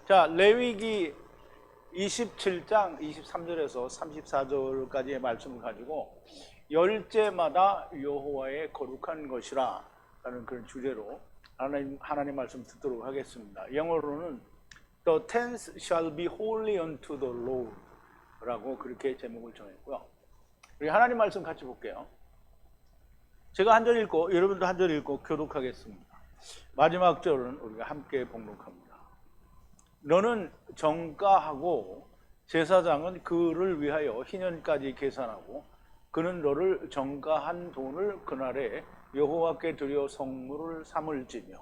자, 레위기 27장 23절에서 34절까지의 말씀을 가지고 열째마다 여호와의 거룩한 것이라 라는 그런 주제로 하나님 말씀 듣도록 하겠습니다. 영어로는 The tenth shall be holy unto the Lord 라고 그렇게 제목을 정했고요. 우리 하나님 말씀 같이 볼게요. 제가 한 절 읽고 여러분도 한 절 읽고 교독하겠습니다. 마지막 절은 우리가 함께 봉독합니다. 너는 정가하고 제사장은 그를 위하여 희년까지 계산하고 그는 너를 정가한 돈을 그날에 여호와께 드려 성물을 삼을지며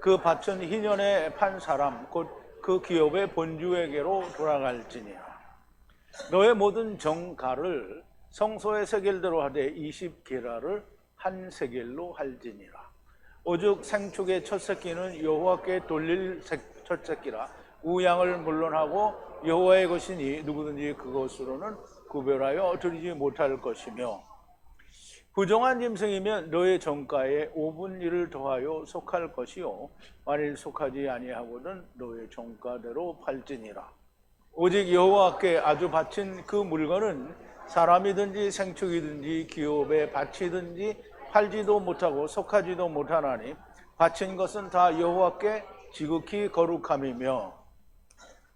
그 밭은 희년에 판 사람 곧 그 기업의 본주에게로 돌아갈지니라. 너의 모든 정가를 성소의 세겔대로 하되 20게라를 한 세겔로 할지니라. 오직 생축의 첫 새끼는 여호와께 돌릴 첫 새끼라. 우양을 물론하고 여호와의 것이니 누구든지 그것으로는 구별하여 드리지 못할 것이며 부정한 짐승이면 너의 정가에 5분 1을 더하여 속할 것이요 만일 속하지 아니하고는 너의 정가대로 팔지니라. 오직 여호와께 아주 바친 그 물건은 사람이든지 생축이든지 기업에 바치든지 팔지도 못하고 속하지도 못하나니 바친 것은 다 여호와께 지극히 거룩함이며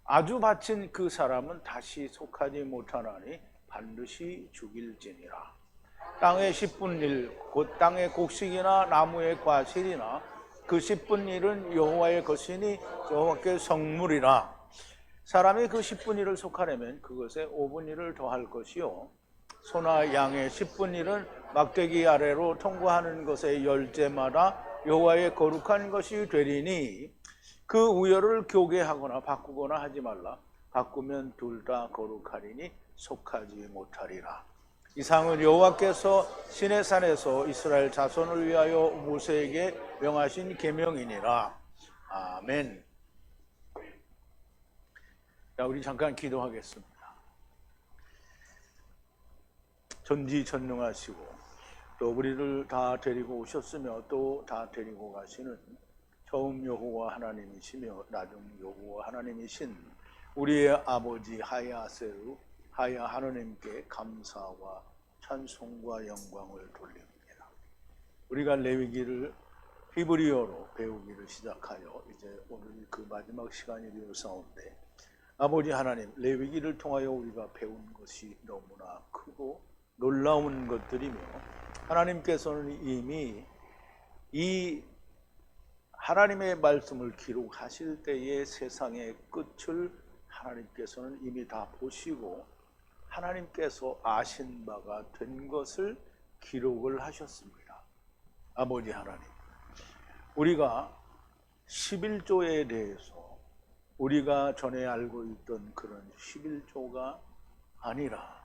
아주 바친 그 사람은 다시 속하지 못하나니 반드시 죽일지니라. 땅의 10분 1, 곧 땅의 곡식이나 나무의 과실이나 그 10분 1은 여호와의 것이니 여호와께 성물이라. 사람이 그 10분 1을 속하려면 그것에 5분 1을 더할 것이요 소나 양의 10분 1은 막대기 아래로 통과하는 것의 열째마다 여호와의 거룩한 것이 되리니 그 우열을 교개하거나 바꾸거나 하지 말라. 바꾸면 둘 다 거룩하리니 속하지 못하리라. 이상은 여호와께서 시내산에서 이스라엘 자손을 위하여 모세에게 명하신 계명이니라. 아멘. 자, 우리 잠깐 기도하겠습니다. 전지전능하시고 또 우리를 다 데리고 오셨으며 또 다 데리고 가시는 처음 여호와 하나님이시며 나중 여호와 하나님이신 우리의 아버지 하야세루 하야 하나님께 감사와 찬송과 영광을 돌립니다. 우리가 레위기를 히브리어로 배우기를 시작하여 이제 오늘 그 마지막 시간이 되어서온데 아버지 하나님, 레위기를 통하여 우리가 배운 것이 너무나 크고 놀라운 것들이며 하나님께서는 이미 이 하나님의 말씀을 기록하실 때의 세상의 끝을 하나님께서는 이미 다 보시고 하나님께서 아신 바가 된 것을 기록을 하셨습니다. 아버지 하나님, 우리가 11조에 대해서 우리가 전에 알고 있던 그런 11조가 아니라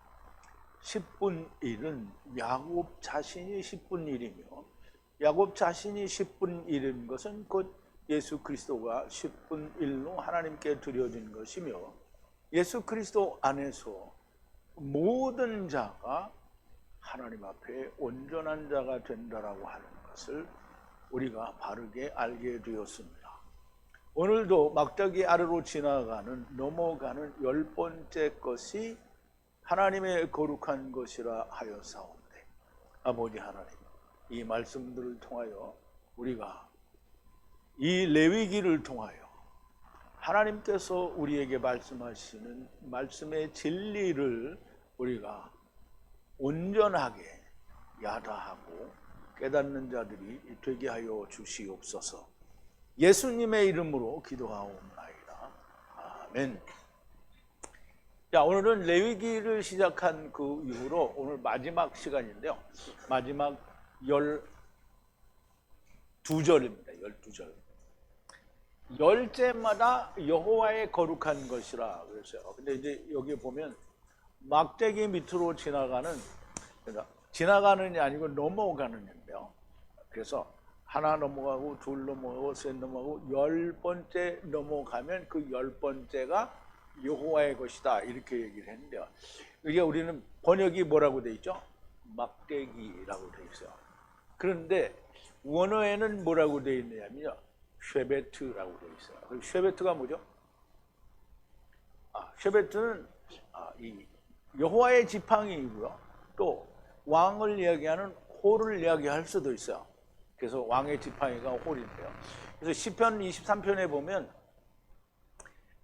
10분 1은 야곱 자신이 10분 1이며 야곱 자신이 10분 1인 것은 곧 예수 그리스도가 10분 1로 하나님께 드려진 것이며 예수 그리스도 안에서 모든 자가 하나님 앞에 온전한 자가 된다라고 하는 것을 우리가 바르게 알게 되었습니다. 오늘도 막대기 아래로 넘어가는 10번째 것이 하나님의 거룩한 것이라 하여사온데 아버지 하나님, 이 말씀들을 통하여 우리가 이 레위기를 통하여 하나님께서 우리에게 말씀하시는 말씀의 진리를 우리가 온전하게 야다하고 깨닫는 자들이 되게 하여 주시옵소서. 예수님의 이름으로 기도하옵나이다. 아멘. 자, 오늘은 레위기를 시작한 그 이후로 오늘 마지막 시간인데요. 마지막 12절입니다. 12절. 열째마다 여호와의 거룩한 것이라 그랬어요. 근데 이제 여기 보면 막대기 밑으로 지나가는 게 아니고 넘어가는인데요. 그래서 하나 넘어가고 둘 넘어가고 셋 넘어가고 10번째 넘어가면 그 10번째가 여호와의 것이다 이렇게 얘기를 했는데요. 이게 우리는 번역이 뭐라고 돼 있죠? 막대기라고 돼 있어요. 그런데 원어에는 뭐라고 돼 있느냐면요, 쉐베트라고 돼 있어요. 쉐베트가 뭐죠? 쉐베트는 이 여호와의 지팡이이고요. 또 왕을 이야기하는 홀을 이야기할 수도 있어요. 그래서 왕의 지팡이가 홀인데요. 그래서 시편 23편에 보면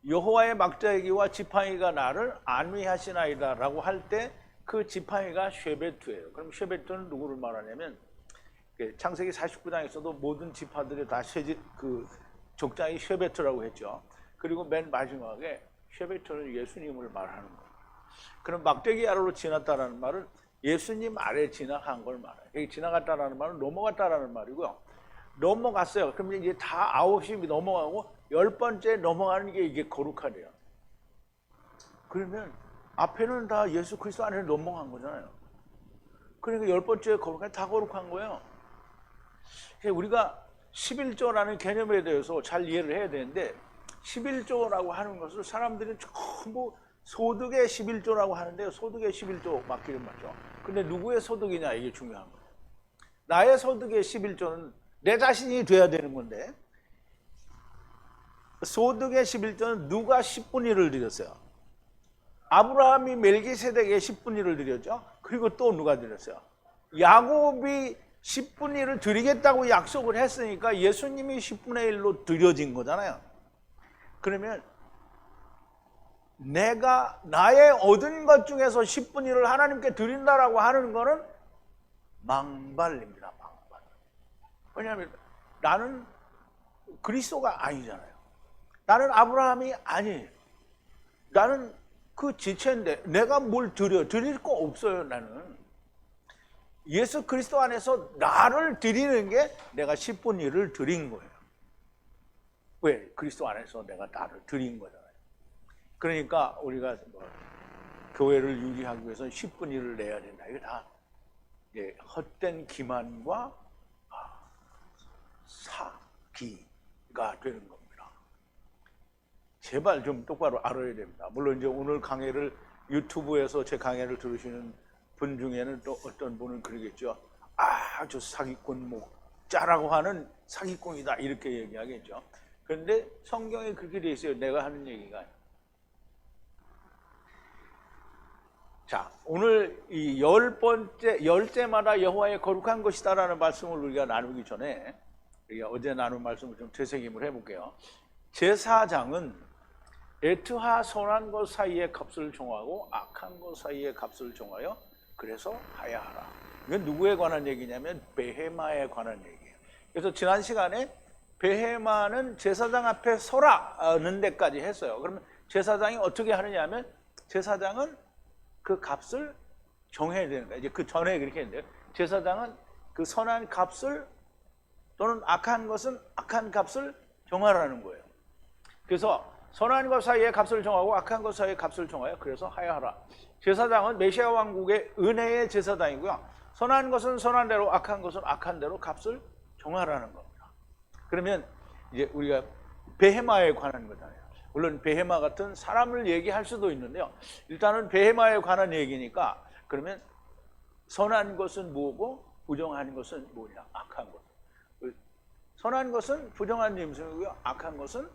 여호와의 막대기와 지팡이가 나를 안위하시나이다 라고 할 때 그 지팡이가 쉐베트예요. 그럼 쉐베트는 누구를 말하냐면 창세기 49장에서도 모든 지파들이 다 그 족장이 쉐베트라고 했죠. 그리고 맨 마지막에 쉐베트는 예수님을 말하는 거예요. 그럼 막대기 아래로 지났다라는 말은 예수님 아래 지나간 걸 말해요. 여기 지나갔다라는 말은 넘어갔다라는 말이고요. 넘어갔어요. 그러면 이제 다 9시 넘어가고 10번째 넘어가는 게 이게 거룩하대요. 그러면 앞에는 다 예수 그리스도 안에 넘어간 거잖아요. 그러니까 10번째 거룩한 다 거룩한 거예요. 우리가 11조라는 개념에 대해서 잘 이해를 해야 되는데 11조라고 하는 것을 사람들이 전부 소득의 11조라고 하는데요. 소득의 11조 맞기는 맞죠. 근데 누구의 소득이냐 이게 중요한 거예요. 나의 소득의 11조는 내 자신이 돼야 되는 건데 소득의 11조는 누가 10분의 1을 드렸어요? 아브라함이 멜기세덱에 10분의 1을 드렸죠. 그리고 또 누가 드렸어요? 야곱이 10분의 1을 드리겠다고 약속을 했으니까 예수님이 10분의 1로 드려진 거잖아요. 그러면 내가 나의 얻은 것 중에서 10분의 1을 하나님께 드린다라고 하는 거는 망발입니다. 망발. 왜냐하면 나는 그리스도가 아니잖아요. 나는 아브라함이 아니에요. 나는 그 지체인데 내가 뭘 드릴 거 없어요. 나는 예수 그리스도 안에서 나를 드리는 게 내가 10분의 1을 드린 거예요. 왜? 그리스도 안에서 내가 나를 드린 거잖아요. 그러니까 우리가 교회를 유지하기 위해서 10분의 1을 내야 된다. 이게 다 헛된 기만과 사기가 되는 겁니다. 제발 좀 똑바로 알아야 됩니다. 물론 이제 오늘 강의를 유튜브에서 제 강의를 들으시는 분 중에는 또 어떤 분은 그러겠죠. 저 사기꾼 짜라고 하는 사기꾼이다 이렇게 얘기하겠죠. 그런데 성경에 그렇게 돼 있어요. 내가 하는 얘기가. 자, 오늘 이 10제마다 여호와의 거룩한 것이다라는 말씀을 우리가 나누기 전에 우리가 어제 나눈 말씀을 좀 되새김을 해볼게요. 제사장은 애트와 선한 것 사이의 값을 정하고 악한 것 사이의 값을 정하여 그래서 하야하라. 이건 누구에 관한 얘기냐면 베헤마에 관한 얘기예요. 그래서 지난 시간에 베헤마는 제사장 앞에 서라는 데까지 했어요. 그러면 제사장이 어떻게 하느냐 하면 제사장은 그 값을 정해야 되는 거예요. 이제 그 전에 그렇게 했는데요. 제사장은 그 선한 값을 또는 악한 것은 악한 값을 정하라는 거예요. 그래서 선한 것 사이에 값을 정하고 악한 것 사이에 값을 정하여 그래서 하야하라. 제사장은 메시아 왕국의 은혜의 제사장이고요. 선한 것은 선한 대로 악한 것은 악한 대로 값을 정하라는 겁니다. 그러면 이제 우리가 베헤마에 관한 거잖아요. 물론 베헤마 같은 사람을 얘기할 수도 있는데요. 일단은 베헤마에 관한 얘기니까 그러면 선한 것은 뭐고 부정한 것은 뭐냐? 악한 것. 선한 것은 부정한 짐승이고요. 악한 것은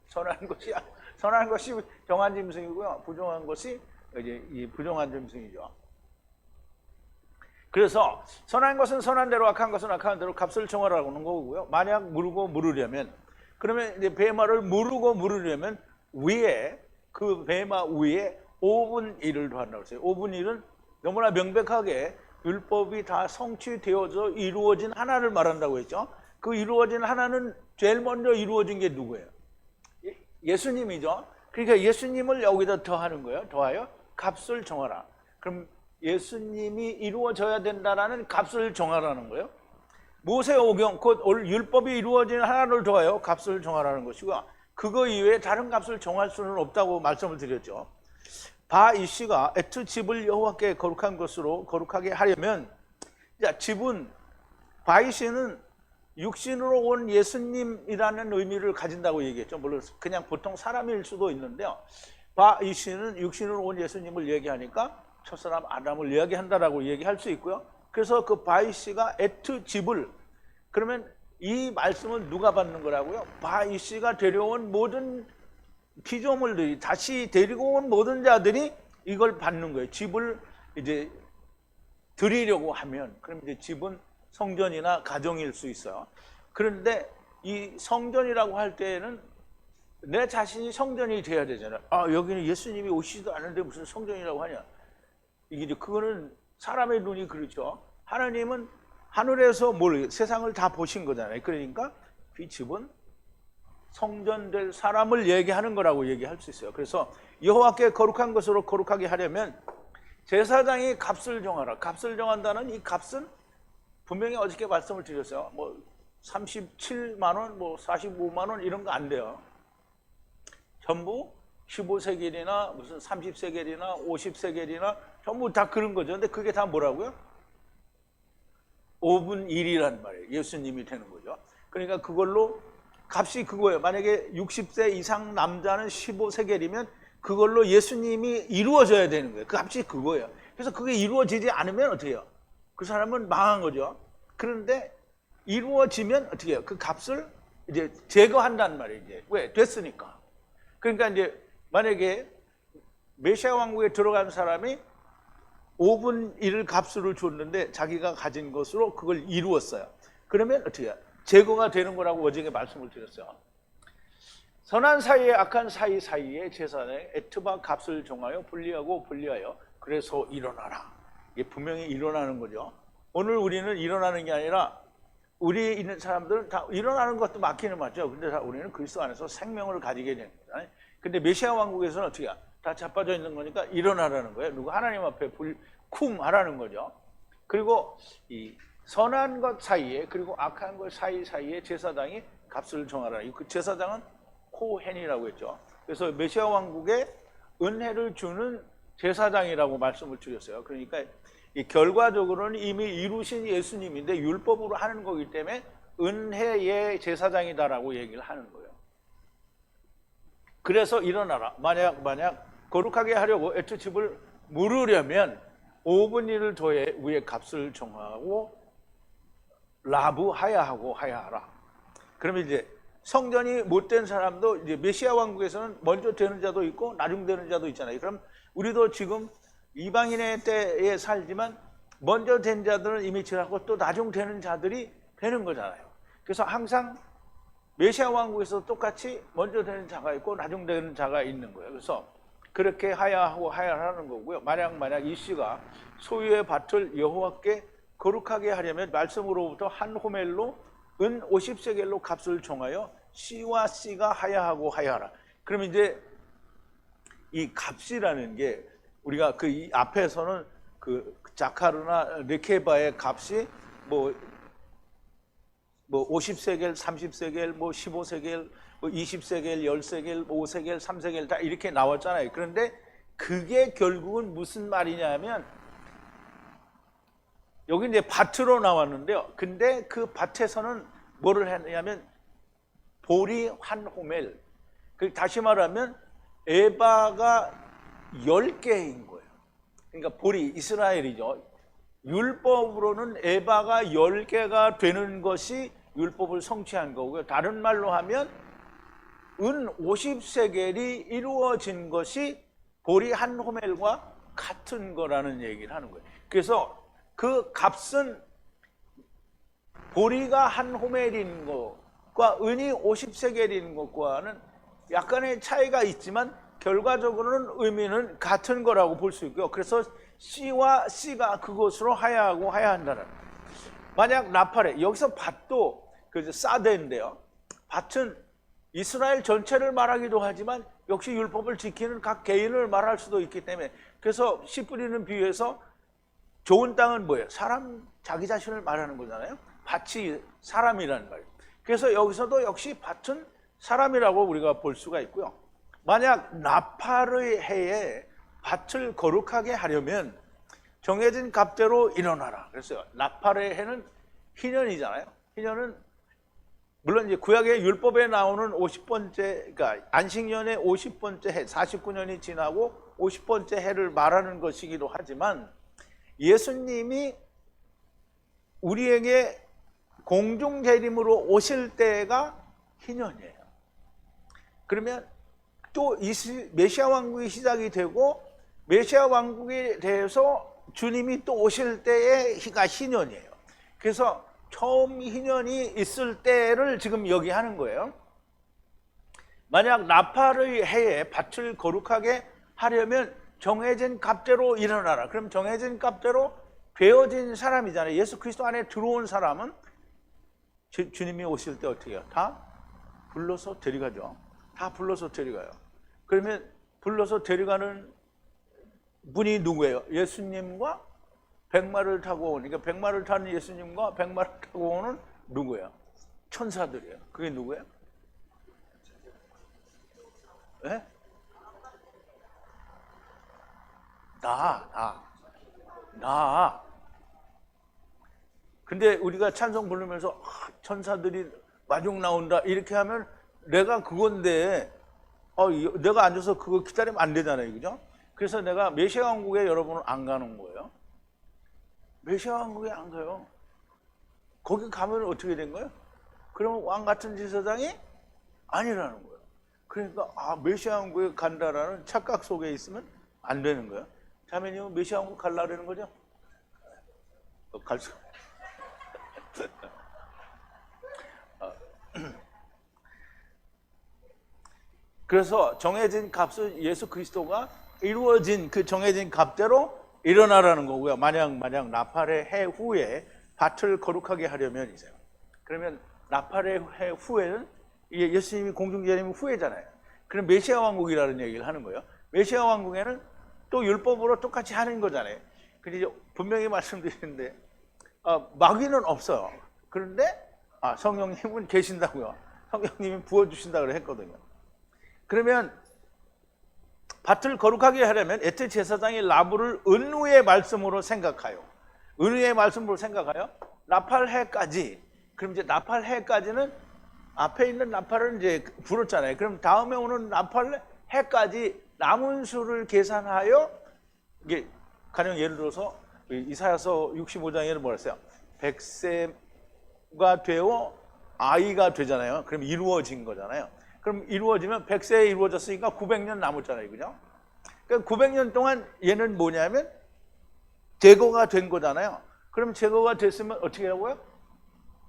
선한 것이 정한 짐승이고요. 부정한 것이 이제 이 부정한 짐승이죠. 그래서 선한 것은 선한 대로 악한 것은 악한 대로 값을 정하라고 하는 거고요. 만약 물으려면 그러면 이제 베마를 물으려면 위에 그 베마 위에 5분 1을 더한다고 했어요. 5분 1은 너무나 명백하게 율법이 다 성취되어져 이루어진 하나를 말한다고 했죠. 그 이루어진 하나는 제일 먼저 이루어진 게 누구예요? 예수님이죠. 그러니까 예수님을 여기다 더하는 거예요. 더하여 값을 정하라. 그럼 예수님이 이루어져야 된다라는 값을 정하라는 거예요. 모세오경 곧 율법이 이루어진 하나를 더하여 값을 정하라는 것이고 그거 이외에 다른 값을 정할 수는 없다고 말씀을 드렸죠. 바이씨가 애트 집을 여호와께 거룩한 것으로 거룩하게 하려면 집은 바이씨는 육신으로 온 예수님이라는 의미를 가진다고 얘기했죠. 물론 그냥 보통 사람일 수도 있는데요. 바이씨는 육신으로 온 예수님을 얘기하니까 첫사람 아담을 이야기한다라고 얘기할 수 있고요. 그래서 그 바이씨가 애트 집을 그러면 이 말씀은 누가 받는 거라고요? 바이씨가 데려온 모든 피조물들이 다시 데리고 온 모든 자들이 이걸 받는 거예요. 집을 이제 드리려고 하면, 그럼 이제 집은 성전이나 가정일 수 있어요. 그런데 이 성전이라고 할 때에는 내 자신이 성전이 돼야 되잖아요. 아, 여기는 예수님이 오시지도 않는데 무슨 성전이라고 하냐. 이게 이제 그거는 사람의 눈이 그렇죠. 하나님은 하늘에서 세상을 다 보신 거잖아요. 그러니까 이 집은 성전될 사람을 얘기하는 거라고 얘기할 수 있어요. 그래서 여호와께 거룩한 것으로 거룩하게 하려면 제사장이 값을 정하라. 값을 정한다는 이 값은 분명히 어저께 말씀을 드렸어요. 뭐 37만 원, 뭐 45만 원 이런 거 안 돼요. 전부 15세겔이나 무슨 30세겔이나 50세겔이나 전부 다 그런 거죠. 근데 그게 다 뭐라고요? 5분 1이란 말이에요. 예수님이 되는 거죠. 그러니까 그걸로 값이 그거예요. 만약에 60세 이상 남자는 15세겔이면 그걸로 예수님이 이루어져야 되는 거예요. 그 값이 그거예요. 그래서 그게 이루어지지 않으면 어떻게 해요? 그 사람은 망한 거죠. 그런데 이루어지면 어떻게 해요? 그 값을 이제 제거한단 말이에요. 이제. 왜? 됐으니까. 그러니까 이제 만약에 메시아 왕국에 들어간 사람이 5분 1 값을 줬는데 자기가 가진 것으로 그걸 이루었어요. 그러면 어떻게 해요? 제거가 되는 거라고 어제 말씀을 드렸어요. 선한 사이에 악한 사이에 제사장의 에트바 값을 정하여 분리하여 그래서 일어나라. 이게 분명히 일어나는 거죠. 오늘 우리는 일어나는 게 아니라 우리 있는 사람들은 다 일어나는 것도 맞기는 맞죠. 근데 우리는 그리스도 안에서 생명을 가지게 되는 거잖아요. 근데 메시아 왕국에서는 어떻게 해요? 다 자빠져 있는 거니까 일어나라는 거예요. 누구 하나님 앞에 쿵 하라는 거죠. 그리고 이 선한 것 사이에 그리고 악한 것 사이에 제사장이 값을 정하라. 그 제사장은 코헨이라고 했죠. 그래서 메시아 왕국에 은혜를 주는 제사장이라고 말씀을 드렸어요. 그러니까 이 결과적으로는 이미 이루신 예수님인데 율법으로 하는 거기 때문에 은혜의 제사장이다라고 얘기를 하는 거예요. 그래서 일어나라. 만약 거룩하게 하려고 애초집을 물으려면 5분 1을 더해 위에 값을 정하고 라부하야하고 하야하라. 그러면 이제 성전이 못된 사람도 이제 메시아 왕국에서는 먼저 되는 자도 있고 나중 되는 자도 있잖아요. 그럼 우리도 지금 이방인의 때에 살지만 먼저 된 자들은 이미 지나고 또 나중 되는 자들이 되는 거잖아요. 그래서 항상 메시아 왕국에서 똑같이 먼저 되는 자가 있고 나중 되는 자가 있는 거예요. 그래서 그렇게 하야하고 하야하는 거고요. 만약 이 씨가 소유의 밭을 여호와께 거룩하게 하려면 말씀으로부터 한 호멜로 은 50세겔로 값을 정하여 씨와 씨가 하야하고 하야하라. 그럼 이제 이 값이라는 게 우리가 그 이 앞에서는 그 자카르나 르케바의 값이 뭐 50세겔, 30세겔, 뭐 15세겔, 뭐 20세겔, 10세겔, 5세겔, 3세겔 다 이렇게 나왔잖아요. 그런데 그게 결국은 무슨 말이냐면 여기 이제 밭으로 나왔는데요. 근데 그 밭에서는 뭐를 했냐면 보리 한 호멜. 다시 말하면 에바가 10개인 거예요. 그러니까 보리 이스라엘이죠. 율법으로는 에바가 10개가 되는 것이 율법을 성취한 거고요. 다른 말로 하면 은 50세겔이 이루어진 것이 보리 한 호멜과 같은 거라는 얘기를 하는 거예요. 그래서 그 값은 보리가 한 호멜인 것과 은이 50세겔인 것과는 약간의 차이가 있지만 결과적으로는 의미는 같은 거라고 볼 수 있고요. 그래서 씨와 씨가 그것으로 하야하고 하야한다는. 만약 나팔에 여기서 밭도 그 사대인데요. 밭은 이스라엘 전체를 말하기도 하지만 역시 율법을 지키는 각 개인을 말할 수도 있기 때문에 그래서 씨 뿌리는 비유에서 좋은 땅은 뭐예요? 사람 자기 자신을 말하는 거잖아요. 밭이 사람이라는 말이에요. 그래서 여기서도 역시 밭은 사람이라고 우리가 볼 수가 있고요. 만약 나팔의 해에 밭을 거룩하게 하려면 정해진 값대로 일어나라. 그래서 나팔의 해는 희년이잖아요. 희년은 물론 이제 구약의 율법에 나오는 50번째, 그러니까 안식년의 50번째 해, 49년이 지나고 50번째 해를 말하는 것이기도 하지만 예수님이 우리에게 공중재림으로 오실 때가 희년이에요. 그러면 또 메시아 왕국이 시작이 되고 메시아 왕국에 대해서 주님이 또 오실 때의 희가 희년이에요. 그래서 처음 희년이 있을 때를 지금 여기 하는 거예요. 만약 나팔의 해에 밭을 거룩하게 하려면 정해진 값대로 일어나라. 그럼 정해진 값대로 되어진 사람이잖아요. 예수 그리스도 안에 들어온 사람은 주님이 오실 때 어떻게 해요? 다 불러서 데려가죠. 다 불러서 데려가요. 그러면 불러서 데려가는 분이 누구예요? 예수님과 백마를 타고 오는, 그러니까 백마를 타는 예수님과 백마를 타고 오는 누구예요? 천사들이에요. 그게 누구예요? 네? 나. 근데 우리가 찬송 부르면서 천사들이 마중 나온다 이렇게 하면 내가 그건데 내가 앉아서 그거 기다리면 안 되잖아요. 그죠? 그래서 내가 메시아 왕국에 여러분은 안 가는 거예요. 메시아 왕국에 안 가요. 거기 가면 어떻게 된 거예요? 그러면 왕 같은 제사장이 아니라는 거예요. 그러니까 메시아 왕국에 간다라는 착각 속에 있으면 안 되는 거예요. 자매님은 메시아 왕국 가려는 거죠? 갈 수. 그래서 정해진 값을 예수 그리스도가 이루어진 그 정해진 값대로 일어나라는 거고요. 만약 나팔의 해 후에 밭을 거룩하게 하려면 이세요. 그러면 나팔의 해 후에는 이게 예수님이 공중재림 후에잖아요. 그럼 메시아 왕국이라는 얘기를 하는 거예요. 메시아 왕국에는 또 율법으로 똑같이 하는 거잖아요. 근데 분명히 말씀드리는데 마귀는 없어요. 그런데 성령님은 계신다고요. 성령님이 부어주신다고 했거든요. 그러면 밭을 거룩하게 하려면 애트 제사장이 나무를 은우의 말씀으로 생각하여. 은우의 말씀으로 생각하여 나팔해까지. 그럼 이제 나팔해까지는 앞에 있는 나팔을 이제 불었잖아요. 그럼 다음에 오는 나팔해까지 남은 수를 계산하여, 이게 가령 예를 들어서 이사야서 65장에는 뭐라 했어요? 100세가 되어 아이가 되잖아요. 그럼 이루어진 거잖아요. 그럼 이루어지면 100세에 이루어졌으니까 900년 남았잖아요. 그죠? 그러니까 900년 동안 얘는 뭐냐면 제거가 된 거잖아요. 그럼 제거가 됐으면 어떻게 하고요?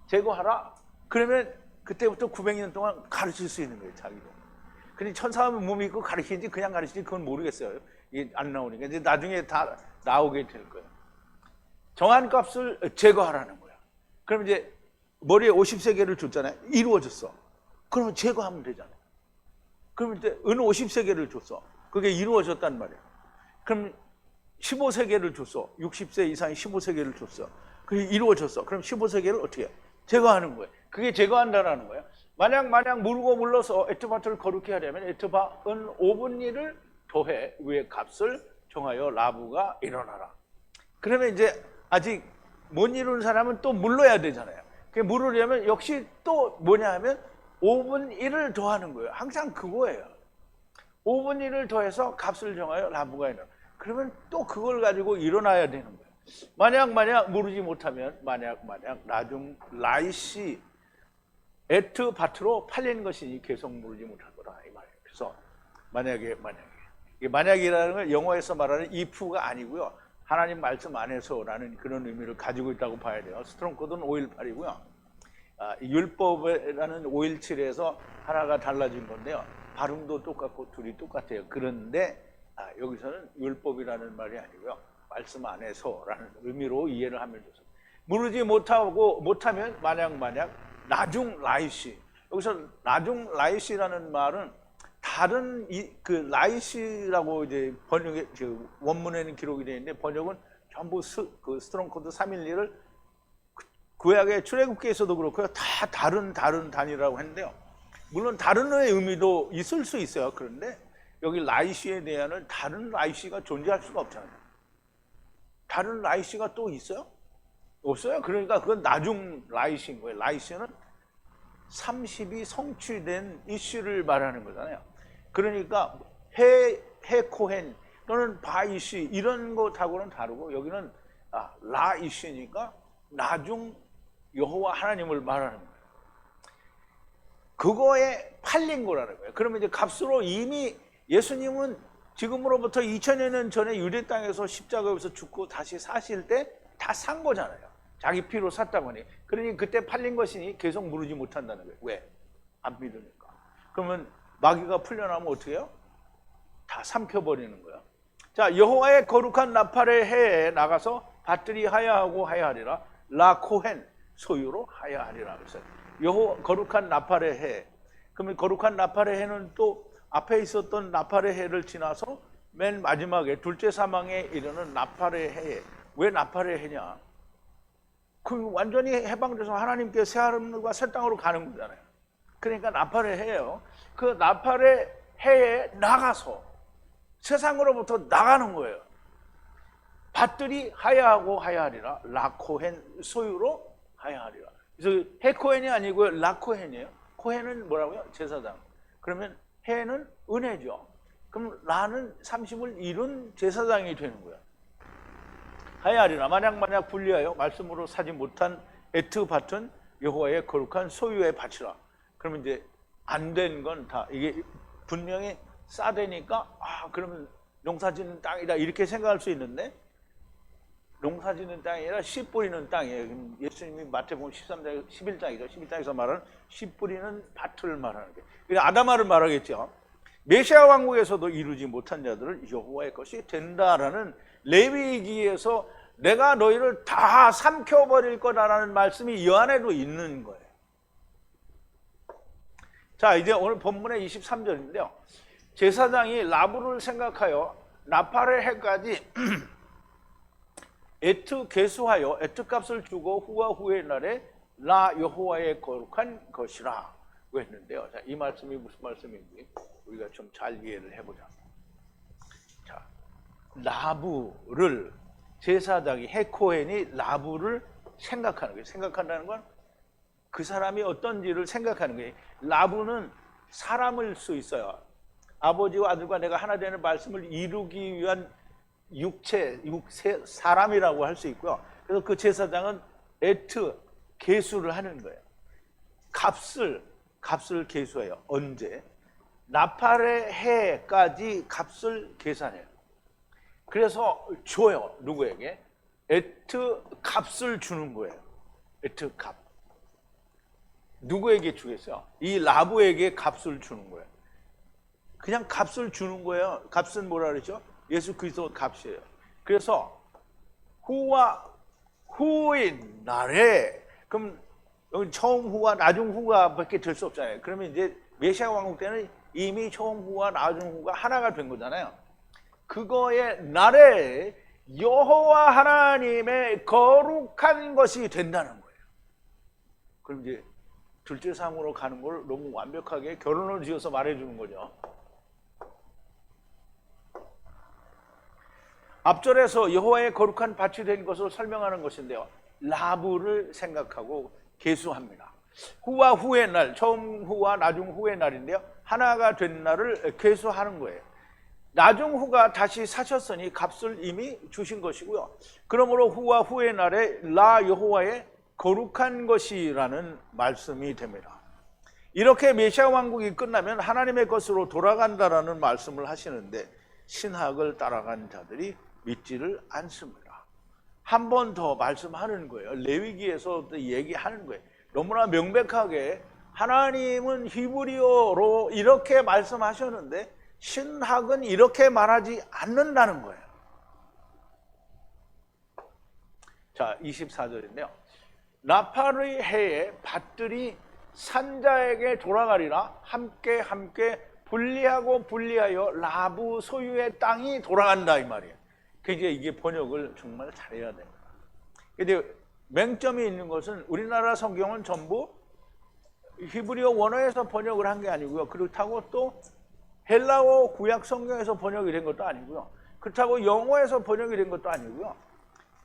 제거하라. 그러면 그때부터 900년 동안 가르칠 수 있는 거예요. 자기도. 근데 천사하면 몸이 있고 가르치는지 그냥 가르치는지 그건 모르겠어요. 이게 안 나오니까. 이제 나중에 다 나오게 될 거예요. 정한 값을 제거하라는 거예요. 그럼 이제 머리에 50세계를 줬잖아요. 이루어졌어. 그러면 제거하면 되잖아요. 그러면 이제 은 50세계를 줬어. 그게 이루어졌단 말이에요. 그럼 15세계를 줬어. 60세 이상이 15세계를 줬어. 그게 이루어졌어. 그럼 15세계를 어떻게 해요? 제거하는 거예요. 그게 제거한다라는 거예요. 만약 물고 물러서 에트바트를 거룩히 하려면 에트바은 5분의 1을 더해 위의 값을 정하여 라부가 일어나라. 그러면 이제 아직 못 이룬 사람은 또 물러야 되잖아요. 그 물으려면 역시 또 뭐냐 하면 5분의 1을 더하는 거예요. 항상 그거예요. 5분의 1을 더해서 값을 정하여 라부가 일어나. 그러면 또 그걸 가지고 일어나야 되는 거예요. 만약 모르지 못하면 만약 나중 라이시 에트 바트로 팔린 것이니 계속 모르지 못할 거다 이 말이에요. 그래서 만약이라는 건 영어에서 말하는 if가 아니고요. 하나님 말씀 안에서라는 그런 의미를 가지고 있다고 봐야 돼요. 스트롱 코드는 518이고요. 율법이라는 517에서 하나가 달라진 건데요. 발음도 똑같고 둘이 똑같아요. 그런데 여기서는 율법이라는 말이 아니고요. 말씀 안에서라는 의미로 이해를 하면 좋습니다. 모르지 못하면 만약 나중 라이시. 여기서 나중 라이시라는 말은 다른 그 라이시라고 이제 번역에 원문에는 기록이 되어 있는데 번역은 전부 그 스트롱 코드 312를 구약의 출애굽기에서도 그렇고요. 다 다른 단위라고 했는데요. 물론 다른 의미도 있을 수 있어요. 그런데 여기 라이시에 대한 다른 라이시가 존재할 수가 없잖아요. 다른 라이시가 또 있어요? 없어요. 그러니까 그건 나중 라이시인 거예요. 라이시는 30이 성취된 이슈를 말하는 거잖아요. 그러니까 해코헨 또는 바이시 이런 것하고는 다르고 여기는 라이시니까 나중 여호와 하나님을 말하는 거예요. 그거에 팔린 거라는 거예요. 그러면 이제 값으로 이미 예수님은 지금으로부터 2000여 년 전에 유대 땅에서 십자가에서 죽고 다시 사실 때 다 산 거잖아요. 자기 피로 샀다고 하니. 그러니 그때 팔린 것이니 계속 무르지 못한다는 거예요. 왜? 안 믿으니까. 그러면 마귀가 풀려나면 어떻게 해요? 다 삼켜버리는 거예요. 자, 여호와의 거룩한 나팔의 해에 나가서 밭들이 하야하고 하야하리라. 라 코헨 소유로 하야하리라. 그래서 거룩한 나팔의 해. 그러면 거룩한 나팔의 해는 또 앞에 있었던 나팔의 해를 지나서 맨 마지막에 둘째 사망에 이르는 나팔의 해에. 왜 나팔의 해냐? 그 완전히 해방돼서 하나님께 새 하늘과 새 땅으로 가는 거잖아요. 그러니까 나팔의 해예요. 그 나팔의 해에 나가서 세상으로부터 나가는 거예요. 밭들이 하야하고 하야하리라. 라코헨 소유로 하야하리라. 그래서 해코헨이 아니고 라코헨이에요. 코헨은 뭐라고요? 제사장. 그러면 해는 은혜죠. 그럼 라는 30을 이룬 제사장이 되는 거예요. 하야하리라. 만약 분리하여 말씀으로 사지 못한 에트 밭은 여호와의 거룩한 소유의 밭이라. 그러면 이제 안 된 건 다 이게 분명히 싸대니까 그러면 농사짓는 땅이다 이렇게 생각할 수 있는데 농사짓는 땅이 아니라 씨 뿌리는 땅이에요. 예수님이 마태복음 13장 11장이죠. 11장에서 말하는 씨 뿌리는 밭을 말하는 게. 그러니까 아담아를 말하겠죠. 메시아 왕국에서도 이루지 못한 자들을 여호와의 것이 된다라는 레위기에서 내가 너희를 다 삼켜버릴 거다라는 말씀이 이 안에도 있는 거예요. 자, 이제 오늘 본문의 23절인데요. 제사장이 라브를 생각하여 나팔의 해까지 에트 계수하여 에트 값을 주고 후와 후의 날에 라 여호와의 거룩한 것이라 고 했는데요. 자, 이 말씀이 무슨 말씀인지 우리가 좀 잘 이해를 해보자. 자, 라브를 제사장이 해코헨이 라브를 생각하는 거예요. 생각한다는 건 그 사람이 어떤지를 생각하는 거예요. 라브는 사람일 수 있어요. 아버지와 아들과 내가 하나 되는 말씀을 이루기 위한 육체 사람이라고 할 수 있고요. 그래서 그 제사장은 에트 계수를 하는 거예요. 값을 계수해요. 언제? 나팔의 해까지 값을 계산해요. 그래서 줘요. 누구에게? 에트 값을 주는 거예요. 에트 값. 누구에게 주겠어요? 이 라브에게 값을 주는 거예요. 그냥 값을 주는 거예요. 값은 뭐라 그러죠? 예수 그리스도 값이에요. 그래서 후와 후인 날에, 그럼 여기 처음 후와 나중 후가 밖에 될 수 없잖아요. 그러면 이제 메시아 왕국 때는 이미 처음 후와 나중 후가 하나가 된 거잖아요. 그거의 날에 여호와 하나님의 거룩한 것이 된다는 거예요. 그럼 이제 둘째 삶으로 가는 걸 너무 완벽하게 결론을 지어서 말해주는 거죠. 앞절에서 여호와의 거룩한 밭이 된 것을 설명하는 것인데요. 라브를 생각하고 계수합니다. 후와 후의 날, 처음 후와 나중 후의 날인데요. 하나가 된 날을 계수하는 거예요. 나중 후가 다시 사셨으니 값을 이미 주신 것이고요. 그러므로 후와 후의 날에 라 여호와의 거룩한 것이라는 말씀이 됩니다. 이렇게 메시아 왕국이 끝나면 하나님의 것으로 돌아간다라는 말씀을 하시는데 신학을 따라간 자들이 믿지를 않습니다. 한 번 더 말씀하는 거예요. 레위기에서 얘기하는 거예요. 너무나 명백하게 하나님은 히브리어로 이렇게 말씀하셨는데 신학은 이렇게 말하지 않는다는 거예요. 자, 24절인데요. 나팔의 해에 밭들이 산자에게 돌아가리라. 함께 분리하여 라브 소유의 땅이 돌아간다 이 말이에요. 그게 이게 번역을 정말 잘해야 됩니다. 근데 맹점이 있는 것은 우리나라 성경은 전부 히브리어 원어에서 번역을 한 게 아니고요. 그렇다고 또 헬라어 구약 성경에서 번역이 된 것도 아니고요. 그렇다고 영어에서 번역이 된 것도 아니고요.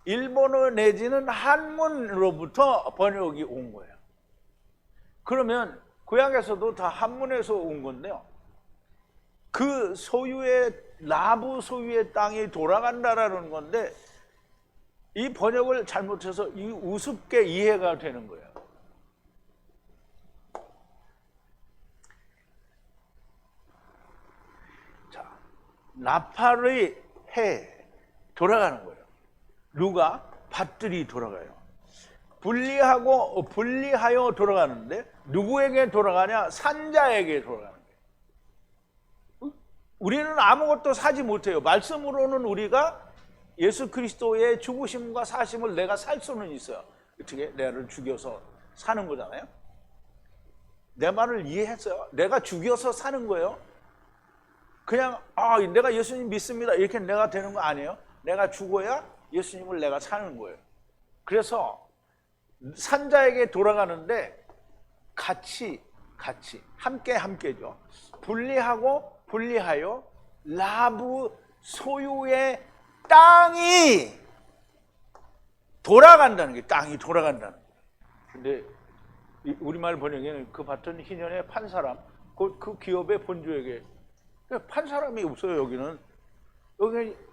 일본어 내지는 한문으로부터 번역이 온 거예요. 그러면 구약에서도 다 한문에서 온 건데요. 그 소유의 라브 소유의 땅이 돌아간다라는 건데 이 번역을 잘못해서 이 우습게 이해가 되는 거예요. 자, 나팔의 해 돌아가는 거예요. 누가? 밭들이 돌아가요. 분리하여 돌아가는데 누구에게 돌아가냐? 산자에게 돌아가는 거예요. 우리는 아무것도 사지 못해요. 말씀으로는 우리가 예수 그리스도의 죽으심과 사심을 내가 살 수는 있어요. 어떻게? 내를 죽여서 사는 거잖아요. 내 말을 이해했어요? 내가 죽여서 사는 거예요. 그냥 내가 예수님 믿습니다 이렇게 내가 되는 거 아니에요. 내가 죽어야 예수님을 내가 사는 거예요. 그래서 산자에게 돌아가는데 같이 함께죠. 분리하여 라브 소유의 땅이 돌아간다는 게, 땅이 돌아간다는 거예요. 근데 우리말 번역에는 그 밭은 희년에 판 사람, 그 기업의 본주에게, 판 사람이 없어요. 여기는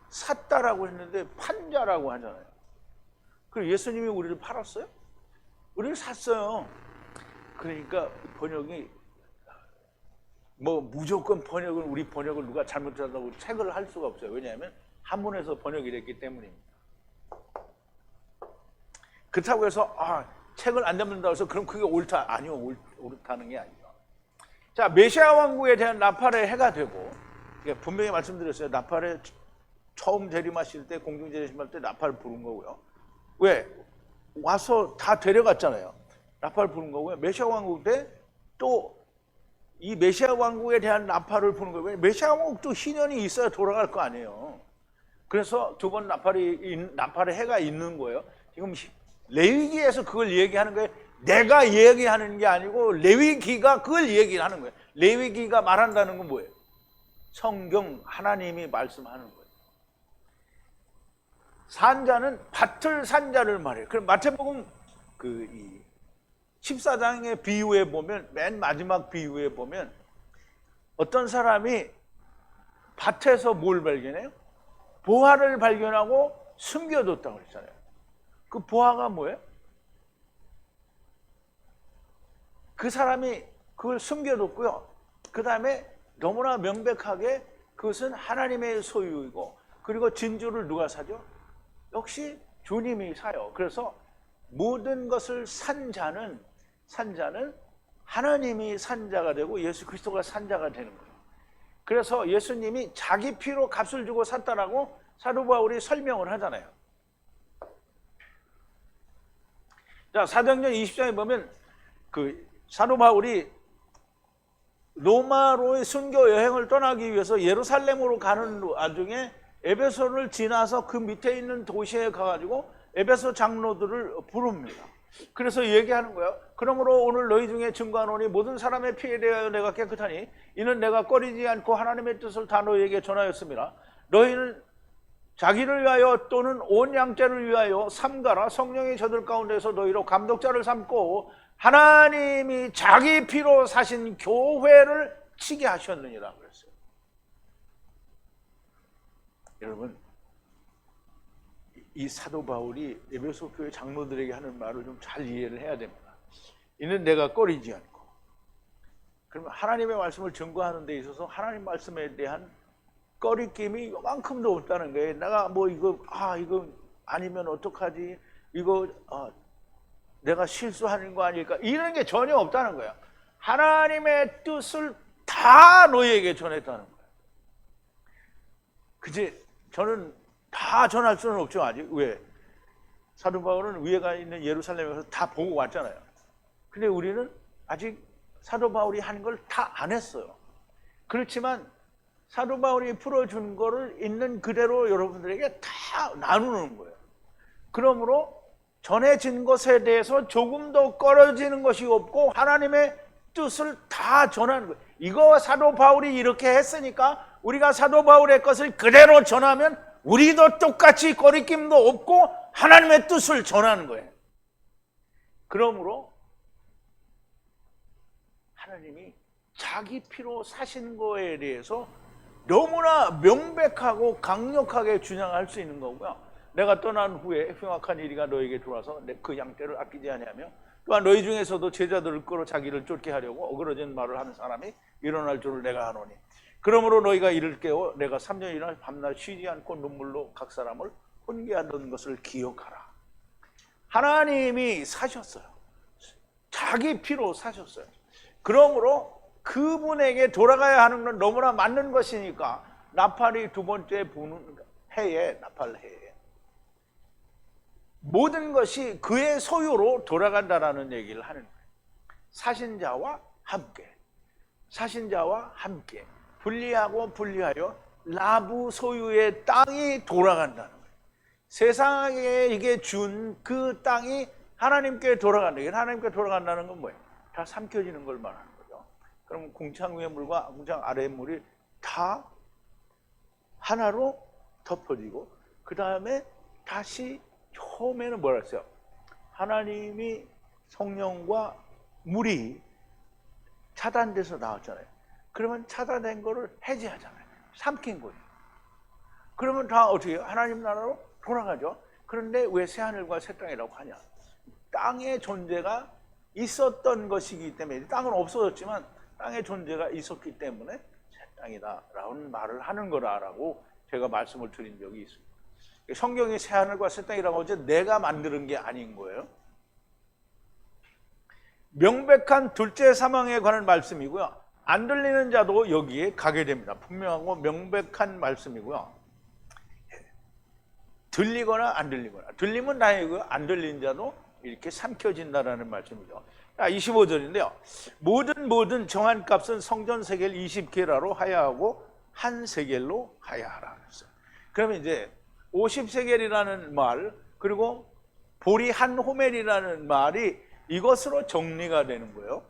샀다라고 했는데 판자라고 하잖아요. 그럼 예수님이 우리를 팔았어요? 우리를 샀어요. 그러니까 번역이 무조건 우리 번역을 누가 잘못했다고 책을 할 수가 없어요. 왜냐하면 한문에서 번역이 됐기 때문입니다. 그렇다고 해서 책을 안 잡는다고 해서 그럼 그게 옳다? 아니요, 옳다는 게 아니죠. 자, 메시아 왕국에 대한 나팔의 해가 되고, 분명히 말씀드렸어요. 나팔에 처음 재림하실 때, 공중 재림하실 때 나팔 부른 거고요. 왜? 와서 다 데려갔잖아요. 나팔 부른 거고요. 메시아 왕국 때 또 이 메시아 왕국에 대한 나팔을 부는 거예요. 메시아 왕국도 희년이 있어야 돌아갈 거 아니에요. 그래서 두 번 나팔의 해가 있는 거예요. 지금 레위기에서 그걸 얘기하는 거예요. 내가 얘기하는 게 아니고 레위기가 그걸 얘기하는 거예요. 레위기가 말한다는 건 뭐예요? 성경 하나님이 말씀하는 거예요. 산자는 밭을 산자를 말해요. 그럼 마태복음 14장의 비유에 보면, 맨 마지막 비유에 보면 어떤 사람이 밭에서 뭘 발견해요? 보화를 발견하고 숨겨뒀다고 그랬잖아요. 그 보화가 뭐예요? 그 사람이 그걸 숨겨뒀고요. 그 다음에 너무나 명백하게 그것은 하나님의 소유이고, 그리고 진주를 누가 사죠? 역시 주님이 사요. 그래서 모든 것을 산 자는 하나님이 산자가 되고 예수 그리스도가 산자가 되는 거예요. 그래서 예수님이 자기 피로 값을 주고 샀다라고 사도 바울이 설명을 하잖아요. 자, 사도행전 20장에 보면 사도 바울이 로마로의 순교 여행을 떠나기 위해서 예루살렘으로 가는 와중에 에베소를 지나서 그 밑에 있는 도시에 가가지고 에베소 장로들을 부릅니다. 그래서 얘기하는 거예요. 그러므로 오늘 너희 중에 증거하노니 모든 사람의 피에 대하여 내가 깨끗하니 이는 내가 꺼리지 않고 하나님의 뜻을 다 너희에게 전하였습니다. 너희는 자기를 위하여 또는 온 양떼를 위하여 삼가라. 성령이 저들 가운데서 너희로 감독자를 삼고 하나님이 자기 피로 사신 교회를 치게 하셨느니라 그랬어요. 여러분, 이 사도 바울이 에베소 교회 장로들에게 하는 말을 좀 잘 이해를 해야 됩니다. 이는 내가 꺼리지 않고. 그러면 하나님의 말씀을 증거하는 데 있어서 하나님 말씀에 대한 꺼리낌이 요만큼도 없다는 거예요. 내가 이거 아니면 어떡하지? 이거 내가 실수하는 거 아닐까? 이런 게 전혀 없다는 거예요. 하나님의 뜻을 다 너희에게 전했다는 거예요. 그치? 저는 다 전할 수는 없죠, 아직. 왜? 사도 바울은 위에가 있는 예루살렘에서 다 보고 왔잖아요. 근데 우리는 아직 사도 바울이 한 걸 다 안 했어요. 그렇지만 사도 바울이 풀어준 거를 있는 그대로 여러분들에게 다 나누는 거예요. 그러므로 전해진 것에 대해서 조금도 꺼려지는 것이 없고 하나님의 뜻을 다 전하는 거예요. 이거 사도 바울이 이렇게 했으니까 우리가 사도 바울의 것을 그대로 전하면 우리도 똑같이 거리낌도 없고 하나님의 뜻을 전하는 거예요. 그러므로 하나님이 자기 피로 사신 거에 대해서 너무나 명백하고 강력하게 주장할 수 있는 거고요. 내가 떠난 후에 흉악한 이리가 너에게 들어와서 그 양떼를 아끼지 아니하며 또한 너희 중에서도 제자들을 끌어 자기를 쫓게 하려고 어그러진 말을 하는 사람이 일어날 줄을 내가 아노니. 그러므로 너희가 이를 깨워 내가 3년이나 밤낮 쉬지 않고 눈물로 각 사람을 훈계하던 것을 기억하라. 하나님이 사셨어요. 자기 피로 사셨어요. 그러므로 그분에게 돌아가야 하는 건 너무나 맞는 것이니까 나팔이 두 번째 부는 해에, 나팔 해에 모든 것이 그의 소유로 돌아간다라는 얘기를 하는 거예요. 사신자와 함께, 사신자와 함께 분리하고 분리하여 라부 소유의 땅이 돌아간다는 거예요. 세상에 이게 준 그 땅이 하나님께 돌아간다. 하나님께 돌아간다는 건 뭐예요? 다 삼켜지는 걸 말하는 거죠. 그럼 궁창 위의 물과 궁창 아래의 물이 다 하나로 덮어지고 그 다음에 다시 처음에는 뭐라 했어요? 하나님이 성령과 물이 차단돼서 나왔잖아요. 그러면 차단된 거를 해제하잖아요. 삼킨 거예요. 그러면 다 어떻게 해요? 하나님 나라로 돌아가죠. 그런데 왜 새하늘과 새 땅이라고 하냐? 땅의 존재가 있었던 것이기 때문에, 땅은 없어졌지만 땅의 존재가 있었기 때문에 새 땅이다라는 말을 하는 거라고 제가 말씀을 드린 적이 있습니다. 성경이 새하늘과 새 땅이라고 하지 내가 만드는 게 아닌 거예요. 명백한 둘째 사망에 관한 말씀이고요. 안 들리는 자도 여기에 가게 됩니다. 분명하고 명백한 말씀이고요. 들리거나 안 들리거나, 들리면 다행이고요. 안 들리는 자도 이렇게 삼켜진다라는 말씀이죠. 25절인데요. 모든 정한 값은 성전 세겔 20게라로 하야하고 한 세겔로 하야하라 그랬어요. 그러면 이제 50세겔이라는 말, 그리고 보리 한 호멜이라는 말이 이것으로 정리가 되는 거예요.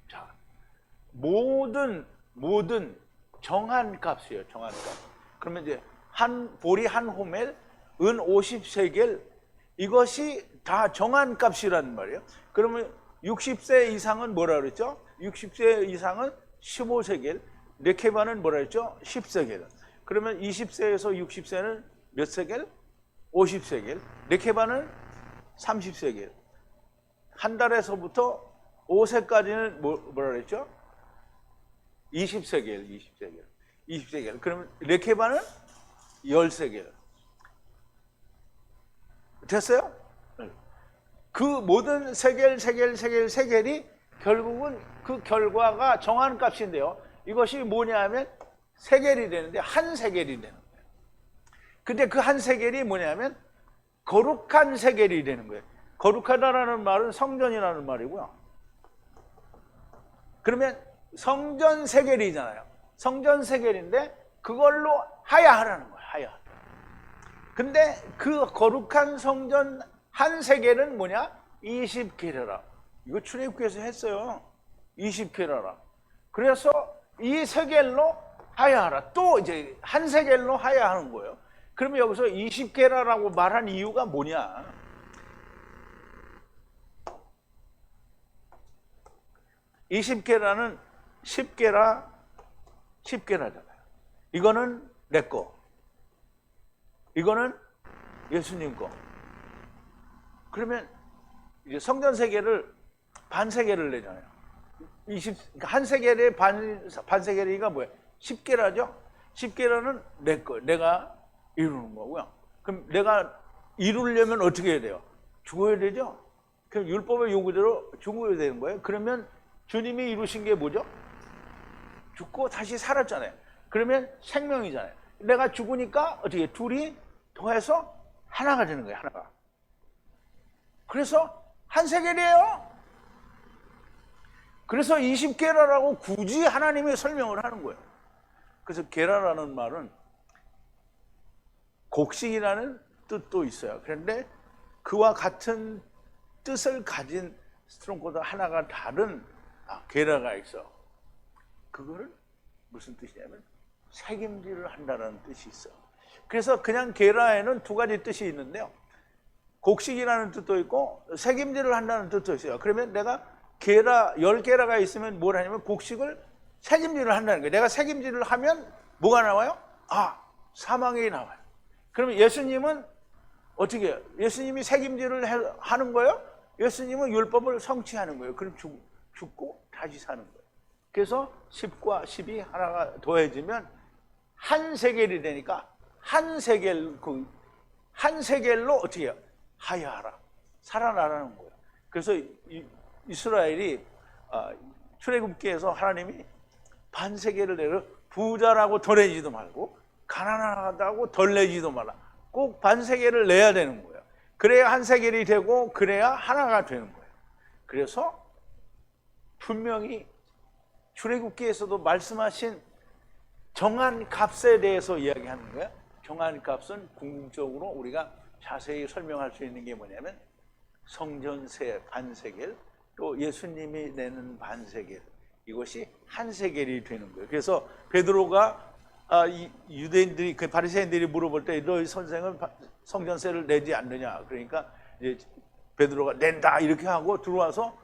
자, 모든 정한 값이에요. 정한 값. 그러면 이제 보리 한 호멜, 은 50세겔, 이것이 다 정한 값이란 말이에요. 그러면 60세 이상은 뭐라 그랬죠? 60세 이상은 15세겔, 네케바는 뭐라 그랬죠? 10세겔. 그러면 20세에서 60세는 몇 세겔? 50세겔. 네케바는 30세겔. 한 달에서부터 5세까지는 뭐라 그랬죠? 20세겔, 20세겔. 그러면 네케바는 10세겔. 됐어요? 그 모든 세겔이 결국은 그 결과가 정한 값인데요. 이것이 뭐냐면 세겔이 되는데 한 세겔이 되는 거예요. 근데 그 한 세겔이 뭐냐면 거룩한 세겔이 되는 거예요. 거룩하다라는 말은 성전이라는 말이고요. 그러면 성전 세겔이잖아요. 성전 세겔인데 그걸로 하야하라는 거예요. 하야. 근데 그 거룩한 성전 한 세겔은 뭐냐? 20게라라. 이거 출애굽기에서 했어요. 20게라라. 그래서 이 세겔로 하야하라. 또 이제 한 세겔로 하야하는 거예요. 그러면 여기서 20게라라고 말한 이유가 뭐냐? (20게라는) 10게라잖아요. 이거는 내 거, 이거는 예수님 거. 그러면 이제 성전 세겔을 반 세겔을 내잖아요. 한 세겔의 반 세겔이가 뭐예요? 10게라죠. 10게라는 내 거, 내가 이루는 거고요. 그럼 내가 이루려면 어떻게 해야 돼요? 죽어야 되죠. 그럼 율법의 요구대로 죽어야 되는 거예요. 그러면 주님이 이루신 게 뭐죠? 죽고 다시 살았잖아요. 그러면 생명이잖아요. 내가 죽으니까 어떻게 둘이 더해서 하나가 되는 거예요. 하나가. 그래서 한 세겔이에요. 그래서 20게라라고 굳이 하나님이 설명을 하는 거예요. 그래서 게라라는 말은 곡식이라는 뜻도 있어요. 그런데 그와 같은 뜻을 가진 스트롱보다 하나가 다른 게라가 있어. 그거를 무슨 뜻이냐면 책임질을 한다는 뜻이 있어. 그래서 그냥 게라에는 두 가지 뜻이 있는데요. 곡식이라는 뜻도 있고 책임질을 한다는 뜻도 있어요. 그러면 내가 게라 10게라가 있으면 뭘 하냐면 곡식을 책임질을 한다는 거예요. 내가 책임질을 하면 뭐가 나와요? 사망이 나와요. 그러면 예수님은 어떻게 해요? 예수님이 책임질을 하는 거예요? 예수님은 율법을 성취하는 거예요. 그럼 죽고 다시 사는 거예요. 그래서 10과 10이 하나가 더해지면 한 세겔이 되니까 한 세겔로 어떻게 해요? 하야하라, 살아나라는 거예요. 그래서 이스라엘이 출애굽기에서 하나님이 반세겔을 내려 부자라고 덜 내지도 말고 가난하다고 덜 내지도 말라. 꼭 반세겔을 내야 되는 거예요. 그래야 한 세겔이 되고 그래야 하나가 되는 거예요. 그래서 분명히 출애굽기에서도 말씀하신 정한 값에 대해서 이야기하는 거예요. 정한 값은 궁극적으로 우리가 자세히 설명할 수 있는 게 뭐냐면 성전세 반세겔, 또 예수님이 내는 반세겔, 이것이 한 세겔이 되는 거예요. 그래서 베드로가 유대인들이, 그 바리새인들이 물어볼 때 너희 선생은 성전세를 내지 않느냐, 그러니까 이제 베드로가 낸다 이렇게 하고 들어와서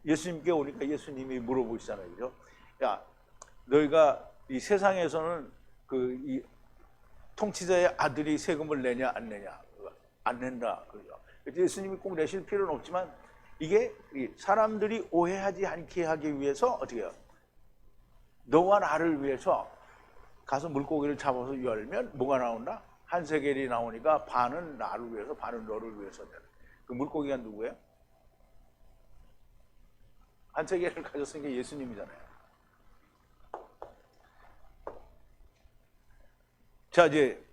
예수님께 오니까 예수님이 물어보시잖아요. 그죠? 야, 너희가 이 세상에서는 이 통치자의 아들이 세금을 내냐 안 내냐? 안 낸다. 그죠? 예수님이 꼭 내실 필요는 없지만 이게 사람들이 오해하지 않게 하기 위해서 어떻게 해요? 너와 나를 위해서 가서 물고기를 잡아서 열면 뭐가 나온다? 한 세겔이 나오니까 반은 나를 위해서, 반은 너를 위해서. 그 물고기가 누구예요? 한 세겔을 가졌으니까 예수님이잖아요. 자, 이제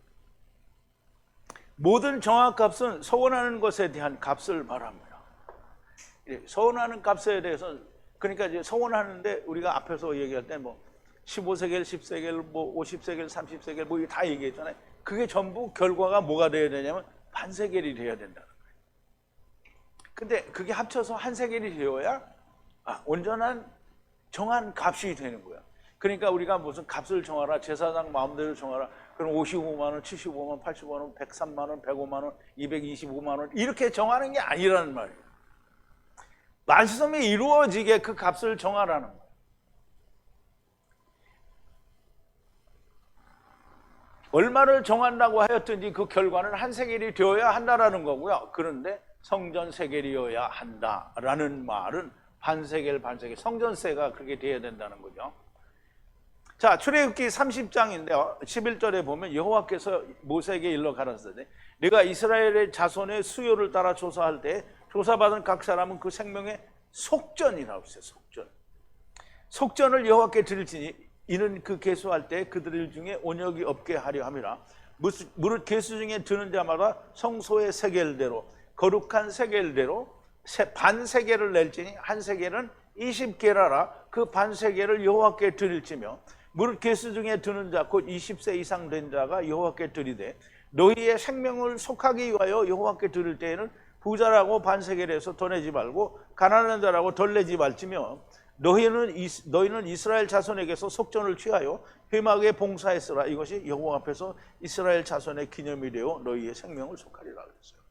모든 정확값은 서원하는 것에 대한 값을 말합니다. 서원하는 값에 대해서, 그러니까 이제 서원하는데 우리가 앞에서 얘기할 때 뭐 15세겔, 10세겔, 뭐 50세겔, 30세겔 뭐 다 얘기했잖아요. 그게 전부 결과가 뭐가 돼야 되냐면 반세겔이 돼야 된다는 거예요. 근데 그게 합쳐서 한 세겔이 되어야 온전한 정한 값이 되는 거야. 그러니까 우리가 무슨 값을 정하라, 제사장 마음대로 정하라, 그럼 55만 원, 75만 원, 85만 원, 103만 원, 105만 원, 225만 원 이렇게 정하는 게 아니라는 말이에요. 말씀이 이루어지게 그 값을 정하라는 거예요. 얼마를 정한다고 하였든지 그 결과는 한 세겔이 되어야 한다라는 거고요. 그런데 성전 세겔이어야 한다라는 말은 반세겔, 성전세가 그렇게 돼야 된다는 거죠. 자, 출애굽기 30장인데요. 11절에 보면 여호와께서 모세에게 일러 가라사대 내가 이스라엘의 자손의 수요를 따라 조사할 때 조사받은 각 사람은 그 생명의 속전이라고 했어요. 속전을 여호와께 드릴지니 이는 그 계수할 때 그들 중에 온역이 없게 하려 함이라. 무릇 계수 중에 드는 자마다 성소의 세겔대로 거룩한 세겔대로 반세겔을 낼지니 한 세겔은 20게라라. 그 반세겔을 여호와께 드릴지며 무릇 계수 중에 드는 자 곧 20세 이상 된 자가 여호와께 드리되 너희의 생명을 속하기 위하여 여호와께 드릴 때에는 부자라고 반세겔에서 더 내지 말고 가난한 자라고 덜 내지 말지며 너희는 이스라엘 자손에게서 속전을 취하여 회막에 봉사했으라. 이것이 여호와 앞에서 이스라엘 자손의 기념이 되어 너희의 생명을 속하리라 그랬어요.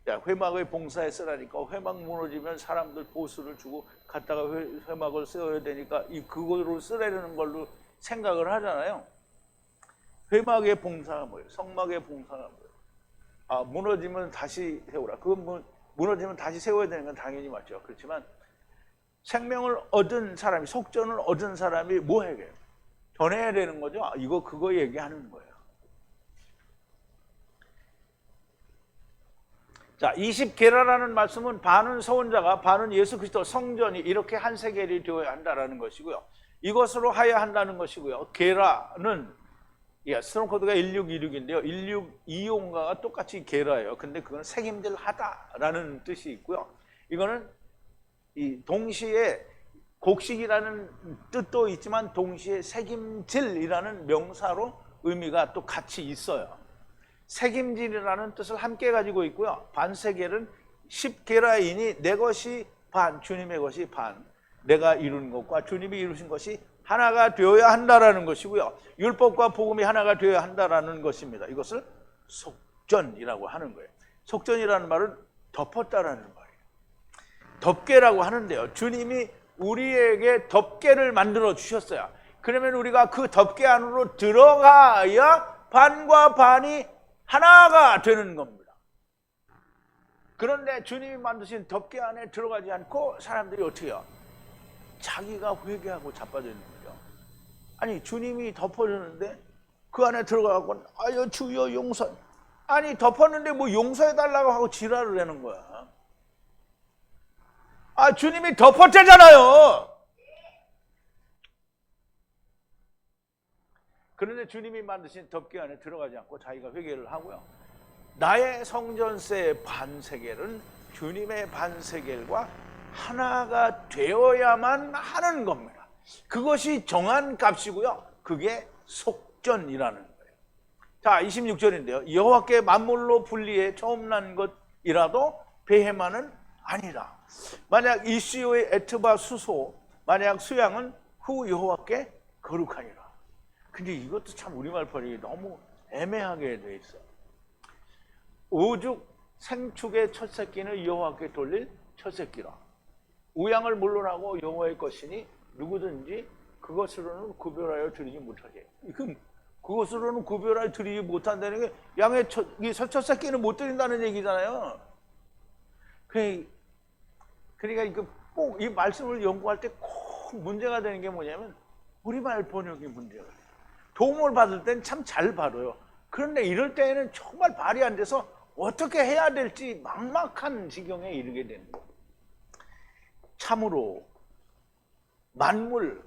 야, 회막에 봉사했으라니까 회막 무너지면 사람들 보수를 주고 갖다가 회막을 세워야 되니까 그거로 쓰려는 걸로 생각을 하잖아요. 회막의 봉사가 뭐예요? 성막의 봉사가 뭐예요? 무너지면 다시 세우라. 그건 무너지면 다시 세워야 되는 건 당연히 맞죠. 그렇지만 생명을 얻은 사람이, 속전을 얻은 사람이 뭐 해야 돼요? 전해야 되는 거죠. 그거 얘기하는 거예요. 자, 20게라라는 말씀은 반은 서원자가, 반은 예수 그리스도 성전이 이렇게 한 세겔이 되어야 한다는 것이고요. 이것으로 하야 한다는 것이고요. 게라는 스트롱코드가 1626인데요. 1625인가가 똑같이 게라예요. 근데 그건 책임질 하다라는 뜻이 있고요. 이거는 동시에 곡식이라는 뜻도 있지만 동시에 책임질이라는 명사로 의미가 또 같이 있어요. 책임질이라는 뜻을 함께 가지고 있고요. 반세겔은 10게라이니 내 것이 반, 주님의 것이 반, 내가 이룬 것과 주님이 이루신 것이 하나가 되어야 한다라는 것이고요. 율법과 복음이 하나가 되어야 한다라는 것입니다. 이것을 속전이라고 하는 거예요. 속전이라는 말은 덮었다라는 말이에요. 덮개라고 하는데요. 주님이 우리에게 덮개를 만들어 주셨어요. 그러면 우리가 그 덮개 안으로 들어가야 반과 반이 하나가 되는 겁니다. 그런데 주님이 만드신 덮개 안에 들어가지 않고 사람들이 어떻게 해요? 자기가 회개하고 자빠져 있는 거죠. 아니 주님이 덮어주는데 그 안에 들어가고 아유 주여 용서, 아니 덮었는데 뭐 용서해달라고 하고 지랄을 하는 거야. 아 주님이 덮었잖아요. 그런데 주님이 만드신 덮개 안에 들어가지 않고 자기가 회개를 하고요. 나의 성전세의 반세겔은 주님의 반세겔과 하나가 되어야만 하는 겁니다. 그것이 정한 값이고요. 그게 속전이라는 거예요. 자, 26절인데요. 여호와께 만물로 분리해 처음 난 것이라도 베헤마는 아니라. 만약 이시오의 에트바 수소, 만약 수양은 후 여호와께 거룩하니라. 근데 이것도 참 우리말 번역이 너무 애매하게 돼 있어요. 오죽 생축의 첫 새끼는 여호와께 돌릴 첫 새끼라. 우양을 물론하고 여호와의 것이니 누구든지 그것으로는 구별하여 드리지 못하지. 그것으로는 구별하여 드리지 못한다는 게 양의 첫 새끼는 못 드린다는 얘기잖아요. 그러니까 꼭 이 말씀을 연구할 때 꼭 문제가 되는 게 뭐냐면 우리말 번역이 문제가 돼요. 도움을 받을 땐 참 잘 받아요. 그런데 이럴 때에는 정말 발이 안 돼서 어떻게 해야 될지 막막한 지경에 이르게 되는 거예요. 참으로 만물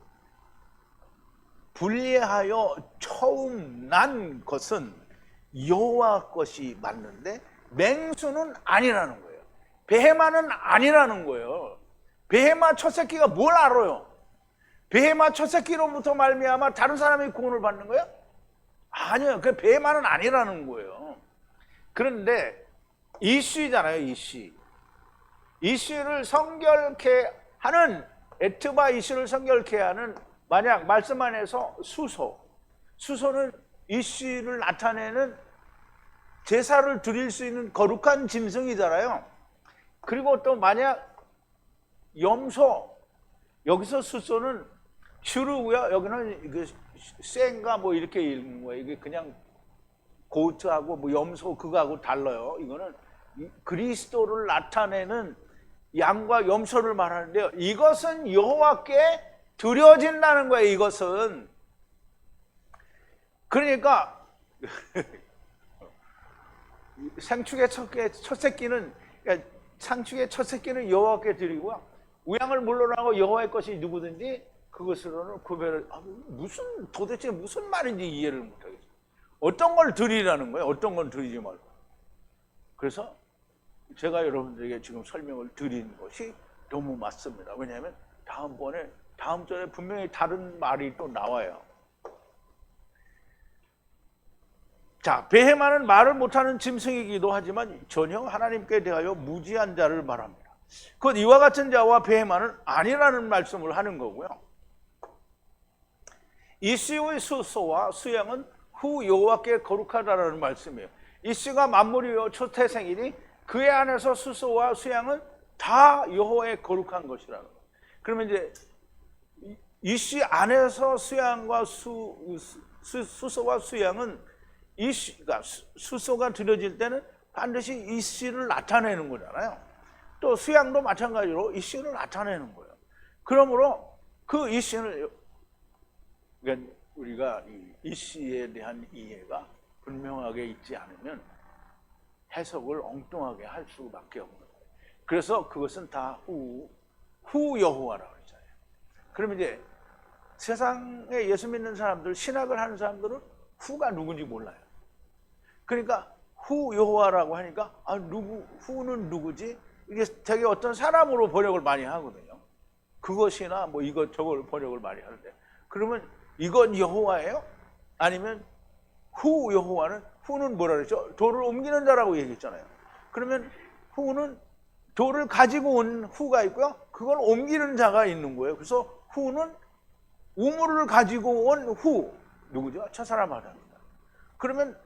분리하여 처음 난 것은 여호와 것이 맞는데 맹수는 아니라는 거예요. 베헤마는 아니라는 거예요. 베헤마 첫 새끼가 뭘 알아요? 베헤마 첫 새끼로부터 말미암아 다른 사람이 구원을 받는 거예요? 아니요. 그 베헤마는 아니라는 거예요. 그런데 이씨잖아요. 이씨를 성결케 하는, 에트바 이씨를 성결케 하는, 만약 말씀 안에서 수소는 이씨를 나타내는 제사를 드릴 수 있는 거룩한 짐승이잖아요. 그리고 또 만약 염소, 여기서 수소는 슈르고요. 여기는 쌩가 뭐 이렇게 읽는 거예요. 이게 그냥 고트하고 뭐 염소 그거하고 달라요. 이거는 그리스도를 나타내는 양과 염소를 말하는데요. 이것은 여호와께 드려진다는 거예요. 이것은. 그러니까 상축의 첫 새끼는, 그러니까 상축의 첫 새끼는 여호와께 드리고요. 우양을 물론하고 여호와의 것이 누구든지 그것으로는 구별을, 도대체 무슨 말인지 이해를 못하겠어요. 어떤 걸 드리라는 거예요? 어떤 건 드리지 말고. 그래서 제가 여러분들에게 지금 설명을 드린 것이 너무 맞습니다. 왜냐하면 다음 절에 분명히 다른 말이 또 나와요. 자, 베헤마는 말을 못하는 짐승이기도 하지만 전혀 하나님께 대하여 무지한 자를 말합니다. 곧 이와 같은 자와 베헤마는 아니라는 말씀을 하는 거고요. 이씨의 수소와 수양은 후 여호와께 거룩하다라는 말씀이에요. 이씨가 만물이요 초태생이니 그의 안에서 수소와 수양은 다 여호와의 거룩한 것이라는 거예요. 그러면 이제 이씨 안에서 수양과 수소와 수양은 이씨가, 수소가 드려질 때는 반드시 이씨를 나타내는 거잖아요. 또 수양도 마찬가지로 이씨를 나타내는 거예요. 그러므로 그 이씨는, 그러니까 우리가 이씨에 대한 이해가 분명하게 있지 않으면 해석을 엉뚱하게 할 수밖에 없는 거예요. 그래서 그것은 다 후 여호와라고 했잖아요. 그러면 이제 세상에 예수 믿는 사람들, 신학을 하는 사람들은 후가 누군지 몰라요. 그러니까 후 여호와라고 하니까 후는 누구지? 이게 되게 어떤 사람으로 번역을 많이 하거든요. 그것이나 뭐 이것저것 번역을 많이 하는데, 그러면 이건 여호와예요? 아니면 후 여호와는, 후는 뭐라 그랬죠? 돌을 옮기는 자라고 얘기했잖아요. 그러면 후는 돌을 가지고 온 후가 있고요, 그걸 옮기는 자가 있는 거예요. 그래서 후는 우물을 가지고 온 후, 누구죠? 첫사람 아담입니다. 그러면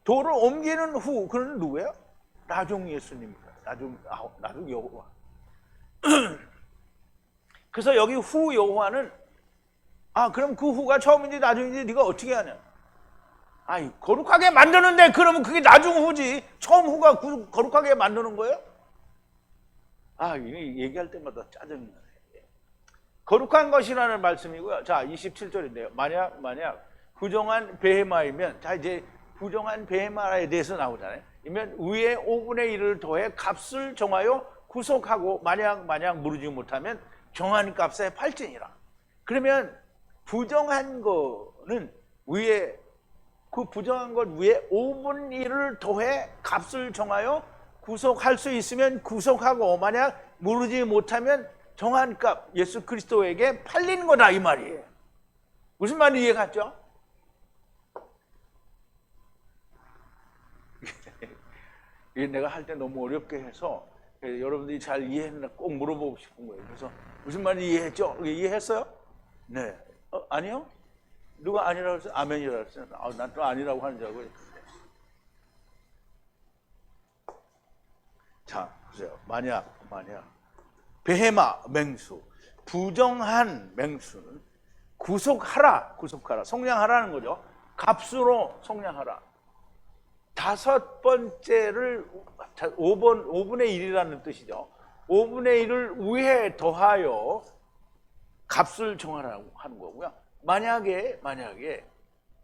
돌을 옮기는 후, 그는 누구예요? 나중 예수님입니다. 나중 여호와. 그래서 여기 후 여호와는, 그럼 그 후가 처음인지 나중인지 네가 어떻게 하냐? 거룩하게 만드는데 그러면 그게 나중 후지 처음 후가 거룩하게 만드는 거예요? 이게 얘기할 때마다 짜증나네. 거룩한 것이라는 말씀이고요. 자, 27절인데요. 만약 부정한 베헤마이면, 자, 이제 부정한 베헤마에 대해서 나오잖아요. 이면 위에 5분의 1을 더해 값을 정하여 구속하고 만약 무르지 못하면 정한 값에 팔지니라. 그러면 부정한 거는 위에, 그 부정한 것 위에 5분의 1을 더해 값을 정하여 구속할 수 있으면 구속하고 만약 무르지 못하면 정한 값 예수 그리스도에게 팔린 거다 이 말이에요. 무슨 말인지 이해가 갔죠? 이게 내가 할 때 너무 어렵게 해서 여러분들이 잘 이해했나 꼭 물어보고 싶은 거예요. 그래서 무슨 말인지 이해했죠? 이해했어요? 네. 아니요? 누가 아니라고 했어요? 아멘이라고 했어요. 난 또 아니라고 하는 줄 알고. 자, 보세요. 만약 베헤마 맹수, 부정한 맹수는 구속하라, 속량하라는 거죠. 값으로 속량하라. 다섯 번째를 5분의 1이라는 뜻이죠. 5분의 1을 위에 더하여 값을 정하라고 하는 거고요. 만약에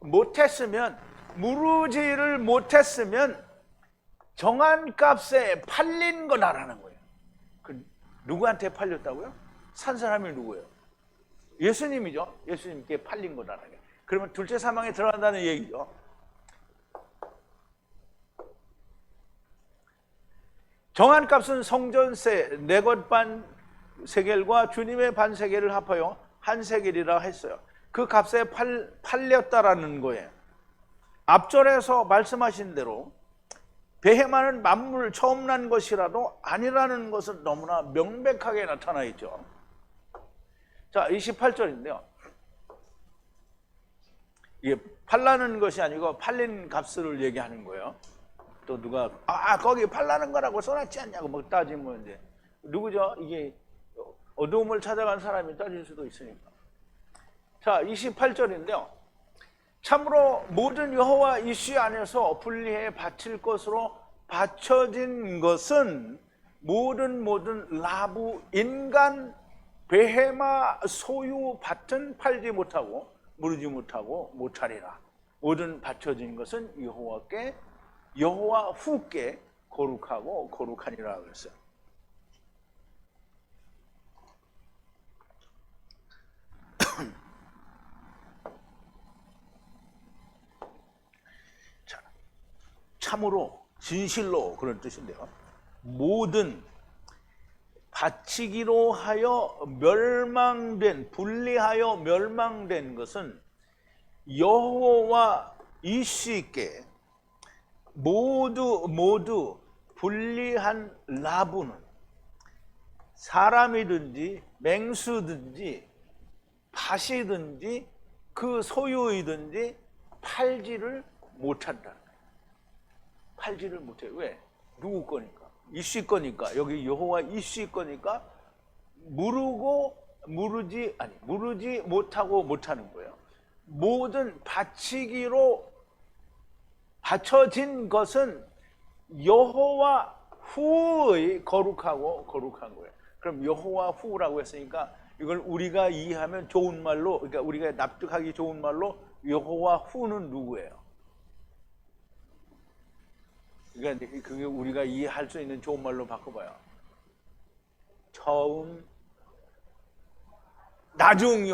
못했으면, 무르지를 못했으면 정한 값에 팔린 거다라는 거예요. 누구한테 팔렸다고요? 산 사람이 누구예요? 예수님이죠. 예수님께 팔린 거다라는 거예요. 그러면 둘째 사망에 들어간다는 얘기죠. 정한 값은 성전세 4것 반 세겔과 주님의 반 세겔을 합하여 한 세겔이라 했어요. 그 값에 팔렸다라는 거예요. 앞절에서 말씀하신 대로 베헤마는 만물 처음 난 것이라도 아니라는 것은 너무나 명백하게 나타나 있죠. 자, 28절인데요. 이게 팔라는 것이 아니고 팔린 값을 얘기하는 거예요. 또 누가 거기 팔라는 거라고 써놨지 않냐고 막 따지면 이제 누구죠? 이게 어두움을 찾아간 사람이 따질 수도 있으니까. 자, 28절인데요. 참으로 모든 여호와 이시 안에서 분리해 바칠 것으로 바쳐진 것은 모든 라부 인간 베헤마 소유 밭은 팔지 못하고 무르지 못하고 못하리라. 모든 바쳐진 것은 여호와 후께 거룩하고 거룩하니라 그랬어요. 자, 참으로 진실로 그런 뜻인데요. 모든 바치기로 하여 분리하여 멸망된 것은 여호와 이시께 모두 분리한 라부는 사람이든지 맹수든지 밭이든지 그 소유이든지 팔지를 못한다. 팔지를 못해요. 왜? 누구 거니까? 이씨 거니까. 여기 여호와 이씨 거니까 무르지 못하고 못하는 거예요. 모든 바치기로 바쳐진 것은 여호와 후의 거룩하고 거룩한 거예요. 그럼 여호와 후라고 했으니까 이걸 우리가 이해하면 좋은 말로, 그러니까 우리가 납득하기 좋은 말로 여호와 후는 누구예요? 그러니까 그게 우리가 이해할 수 있는 좋은 말로 바꿔봐요. 처음, 나중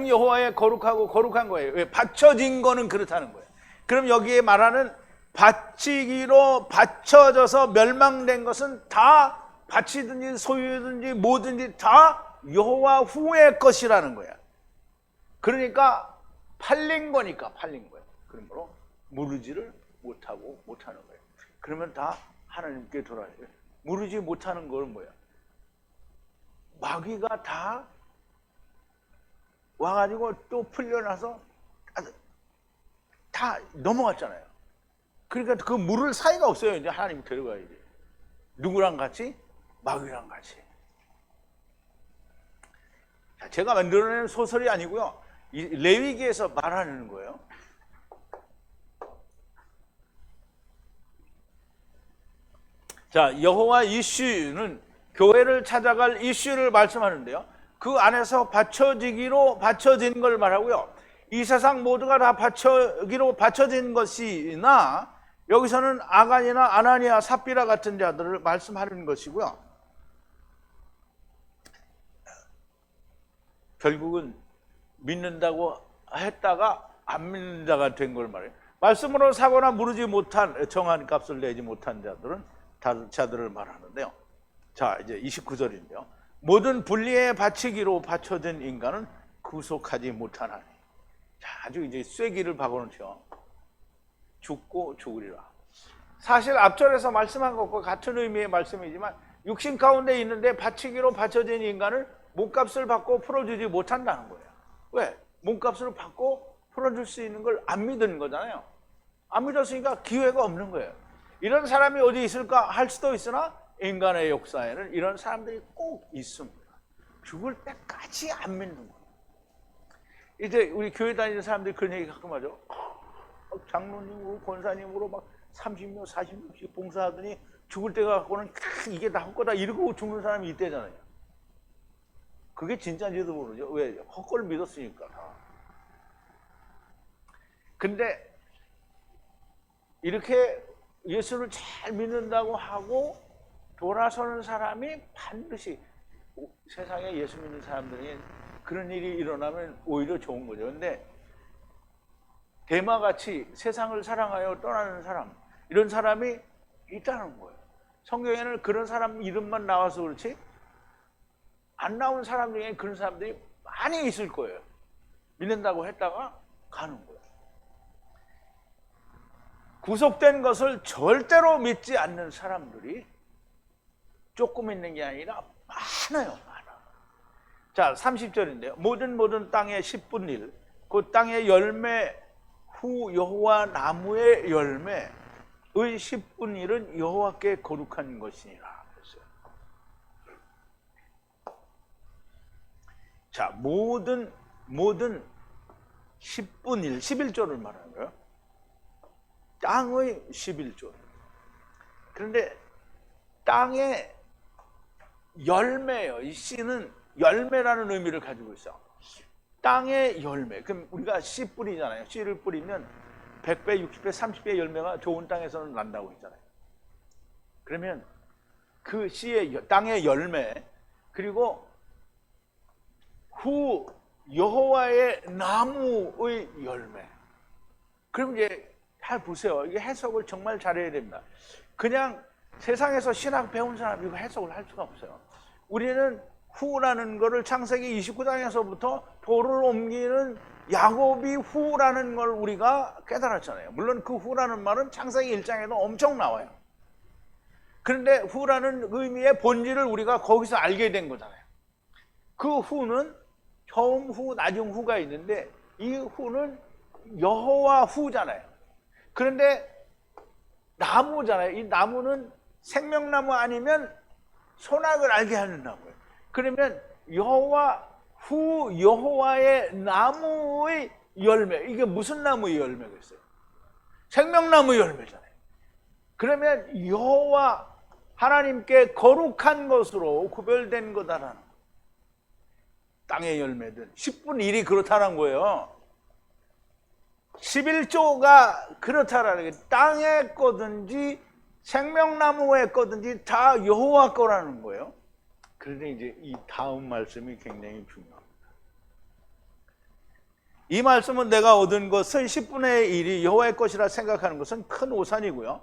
여호와의 거룩하고 거룩한 거예요. 왜? 바쳐진 거는 그렇다는 거예요. 그럼 여기에 말하는 바치기로 바쳐져서 멸망된 것은 다 바치든지 소유든지 뭐든지 다 여호와 후의 것이라는 거야. 그러니까 팔린 거니까 팔린 거예요. 그러므로 무르지를 못하고 못하는 거예요. 그러면 다 하나님께 돌아가요. 무르지 못하는 건 뭐야? 마귀가 다 와가지고 또 풀려나서 다 넘어갔잖아요. 그러니까 그 물을 사이가 없어요. 이제 하나님이 데려가야지. 누구랑 같이? 마귀랑 같이. 제가 만들어낸 소설이 아니고요. 이 레위기에서 말하는 거예요. 자, 여호와 이슈는 교회를 찾아갈 이슈를 말씀하는데요. 그 안에서 바쳐진 걸 말하고요. 이 세상 모두가 다 바쳐진 것이나 여기서는 아간이나 아나니아, 삽비라 같은 자들을 말씀하는 것이고요. 결국은 믿는다고 했다가 안 믿는 자가 된 걸 말해요. 말씀으로 사거나 무르지 못한, 정한 값을 내지 못한 자들을 말하는데요. 자, 이제 29절인데요. 모든 분리에 바치기로 바쳐진 인간은 구속하지 못하나니. 자, 아주 이제 쐐기를 박아놓죠. 죽고 죽으리라. 사실 앞절에서 말씀한 것과 같은 의미의 말씀이지만 육신 가운데 있는데 바치기로 바쳐진 인간을 몸값을 받고 풀어주지 못한다는 거예요. 왜? 몸값을 받고 풀어줄 수 있는 걸 안 믿는 거잖아요. 안 믿었으니까 기회가 없는 거예요. 이런 사람이 어디 있을까 할 수도 있으나 인간의 역사에는 이런 사람들이 꼭 있습니다. 죽을 때까지 안 믿는 거예요. 이제 우리 교회 다니는 사람들이 그런 얘기 가끔 하죠. 장로님으로 권사님으로 막 30년 40년씩 봉사하더니 죽을 때가 갖고는 이게 나올 거다 이러고 죽는 사람이 있대잖아요. 그게 진짜인지도 모르죠. 왜? 헛걸 믿었으니까. 근데 이렇게 예수를 잘 믿는다고 하고 돌아서는 사람이 반드시 세상에 예수 믿는 사람들이 그런 일이 일어나면 오히려 좋은 거죠. 근데 대마같이 세상을 사랑하여 떠나는 사람, 이런 사람이 있다는 거예요. 성경에는 그런 사람 이름만 나와서 그렇지 안 나온 사람 중에 그런 사람들이 많이 있을 거예요. 믿는다고 했다가 가는 거예요. 구속된 것을 절대로 믿지 않는 사람들이 조금 있는 게 아니라 많아요. 자, 30절인데요. 모든 땅의 10분 1, 그 땅의 열매 후 여호와 나무의 열매의 10분 1은 여호와께 거룩한 것이니라. 자, 모든 10분 1, 11조를 말하는 거예요. 땅의 11조. 그런데 땅의 열매예요. 이 씨는 열매라는 의미를 가지고 있어. 땅의 열매. 그럼 우리가 씨 뿌리잖아요. 씨를 뿌리면 100배, 60배, 30배 열매가 좋은 땅에서는 난다고 했잖아요. 그러면 그 씨의 땅의 열매, 그리고 후 여호와의 나무의 열매. 그럼 이제 잘 보세요. 이게 해석을 정말 잘해야 됩니다. 그냥 세상에서 신학 배운 사람이 이거 해석을 할 수가 없어요. 우리는 후라는 거를 창세기 29장에서부터 돌을 옮기는 야곱이 후라는 걸 우리가 깨달았잖아요. 물론 그 후라는 말은 창세기 1장에도 엄청 나와요. 그런데 후라는 의미의 본질을 우리가 거기서 알게 된 거잖아요. 그 후는 처음 후, 나중 후가 있는데 이 후는 여호와 후잖아요. 그런데 나무잖아요. 이 나무는 생명나무 아니면 선악을 알게 하는 나무예요. 그러면 여호와 후 여호와의 나무의 열매, 이게 무슨 나무의 열매겠어요? 생명나무 열매잖아요. 그러면 여호와 하나님께 거룩한 것으로 구별된 거다라는 거예요. 땅의 열매든 10분 1이 그렇다는 거예요. 11조가 그렇다라는 게 땅에 거든지 생명나무에 거든지 다 여호와 거라는 거예요. 그런데 이제 이 다음 말씀이 굉장히 중요합니다. 이 말씀은 내가 얻은 것은 10분의 1이 여호와의 것이라 생각하는 것은 큰 오산이고요.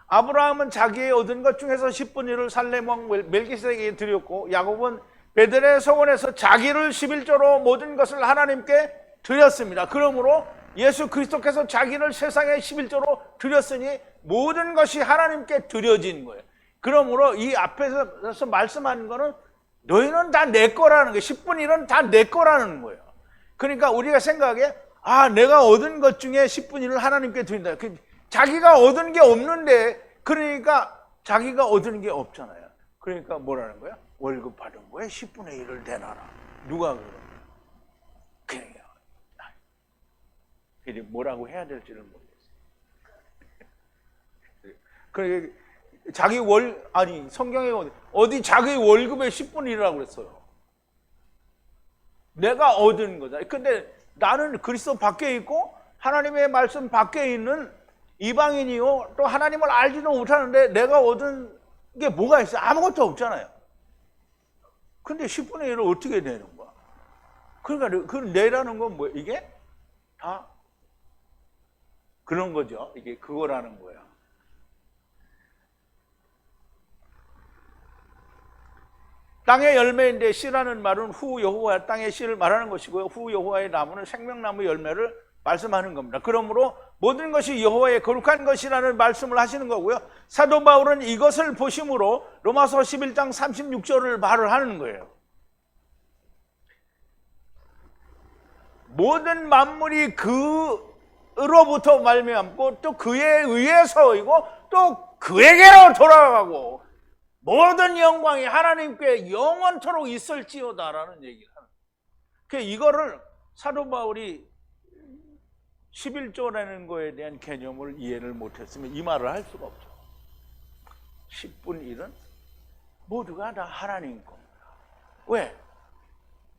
아브라함은 자기의 얻은 것 중에서 10분 1을 살렘 왕 멜기세덱에게 드렸고, 야곱은 베들레 소원에서 자기를 11조로 모든 것을 하나님께 드렸습니다. 그러므로 예수 그리스도께서 자기를 세상에 11조로 드렸으니 모든 것이 하나님께 드려진 거예요. 그러므로 이 앞에서 말씀하는 거는 너희는 다 내 거라는 거예요. 10분 1은 다 내 거라는 거예요. 그러니까 우리가 생각해, 내가 얻은 것 중에 10분 1을 하나님께 드린다. 자기가 얻은 게 없는데, 그러니까 자기가 얻은 게 없잖아요. 그러니까 뭐라는 거야? 월급 받은 거에 10분의 1을 내놔라. 누가 그러냐? 그냥 뭐라고 해야 될지를 모르겠어요. 그러니까 자기 성경에 어디 자기 월급의 10분의 1이라고 그랬어요. 내가 얻은 거잖아요. 근데 나는 그리스도 밖에 있고 하나님의 말씀 밖에 있는 이방인이요, 또 하나님을 알지도 못하는데 내가 얻은 게 뭐가 있어요? 아무것도 없잖아요. 근데 10분의 1을 어떻게 내는 거야? 그러니까 그 내라는 건 뭐, 이게 다 그런 거죠. 이게 그거라는 거야. 땅의 열매인데 씨라는 말은 후 여호와 땅의 씨를 말하는 것이고요, 후 여호와의 나무는 생명나무 열매를 말씀하는 겁니다. 그러므로 모든 것이 여호와의 거룩한 것이라는 말씀을 하시는 거고요, 사도 바울은 이것을 보심으로 로마서 11장 36절을 말을 하는 거예요. 모든 만물이 그로부터 말미암고 또 그에 의해서이고 또 그에게로 돌아가고 모든 영광이 하나님께 영원토록 있을지어다라는 얘기를 하는 거예요. 그러니까 이거를 사도 바울이 11조라는 거에 대한 개념을 이해를 못했으면 이 말을 할 수가 없죠. 10분의 1은 모두가 다 하나님 겁니다. 왜?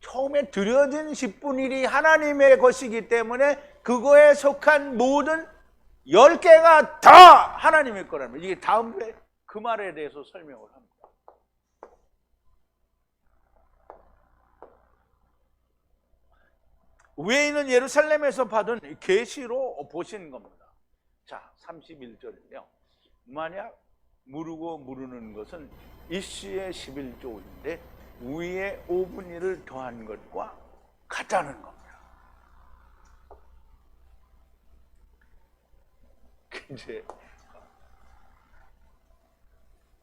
처음에 드려진 10분의 1이 하나님의 것이기 때문에 그거에 속한 모든 10개가 다 하나님의 거라는 거예요. 이게 다음에 그 말에 대해서 설명을 합니다. 외인은 예루살렘에서 받은 계시로 보시는 겁니다. 자, 31절인데요. 만약 무르고 무르는 것은 이씨의 11조인데 위에 5분의 1을 더한 것과 같다는 겁니다. 이제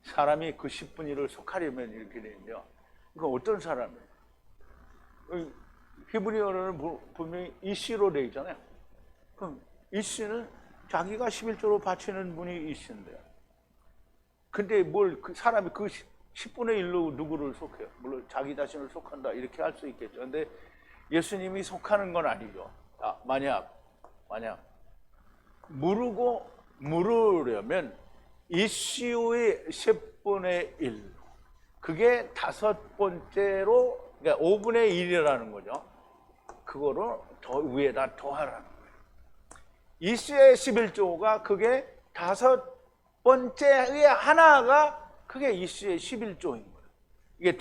사람이 그 10분의 1을 속하려면 이렇게 되는데요. 이거 어떤 사람이에요? 히브리어로는 분명히 이씨로 되어 있잖아요. 그럼 이씨는 자기가 11조로 바치는 분이 이씨인데요. 근데 그 사람이 그 10분의 1로 누구를 속해요? 물론 자기 자신을 속한다 이렇게 할 수 있겠죠. 근데 예수님이 속하는 건 아니죠. 만약 물으려면 이씨의 10분의 1, 그게 5번째로, 그러니까 5분의 1이라는 거죠. 그거를 더 위에다 더하라는 거예요. 이씨의 11조가 그게 5번째의 하나가 그게 이씨의 11조인 거예요. 이게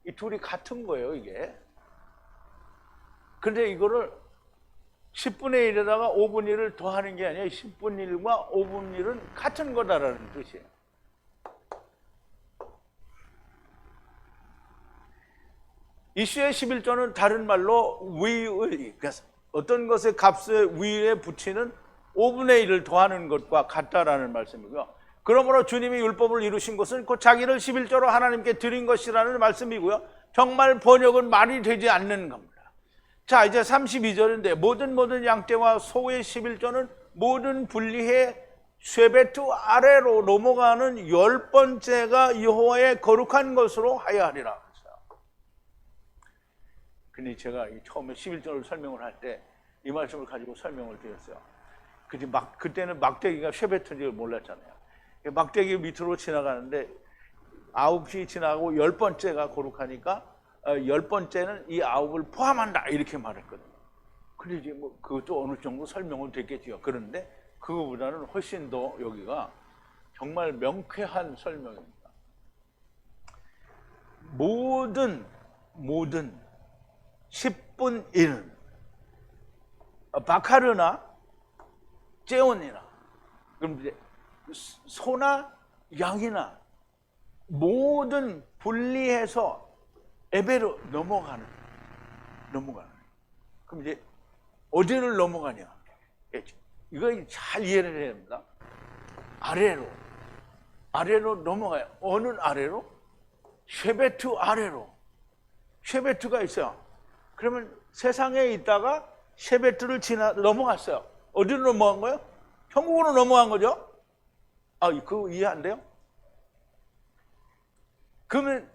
이 둘이 같은 거예요, 이게. 근데 이거를 10분의 1에다가 5분의 1을 더하는 게 아니라 10분의 1과 5분의 1은 같은 거다라는 뜻이에요. 이씨의 11조는 다른 말로 위의, 그래서 어떤 것의 값을 위에 붙이는 5분의 1을 더하는 것과 같다라는 말씀이고요. 그러므로 주님이 율법을 이루신 것은 곧 자기를 11조로 하나님께 드린 것이라는 말씀이고요. 정말 번역은 말이 되지 않는 겁니다. 자, 이제 32절인데 모든 양떼와 소의 11조는 모든 분리해 쉐베트 아래로 넘어가는 10번째가 여호와의 거룩한 것으로 하여 하리라. 근데 제가 처음에 11조를 설명을 할 때 이 말씀을 가지고 설명을 드렸어요. 그때는 막대기가 쉐베트인지 몰랐잖아요. 막대기 밑으로 지나가는데 9이 지나가고 10번째가 거룩하니까 10번째는 이 9을 포함한다 이렇게 말했거든요. 근데 이제 뭐 그것도 어느 정도 설명은 됐겠죠. 그런데 그거보다는 훨씬 더 여기가 정말 명쾌한 설명입니다. 모든 10분 1은 바카르나 째온이나 그럼 이제 소나 양이나 모든 분리해서 에베로 넘어가는. 그럼 이제 어디를 넘어가냐? 이거 잘 이해를 해야 됩니다. 아래로 넘어가요. 어느 아래로? 쉐베트 아래로. 쉐베트가 있어요. 그러면 세상에 있다가 쉐베트를 넘어갔어요. 어디로 넘어간 거예요? 천국으로 넘어간 거죠? 그거 이해 안 돼요? 그러면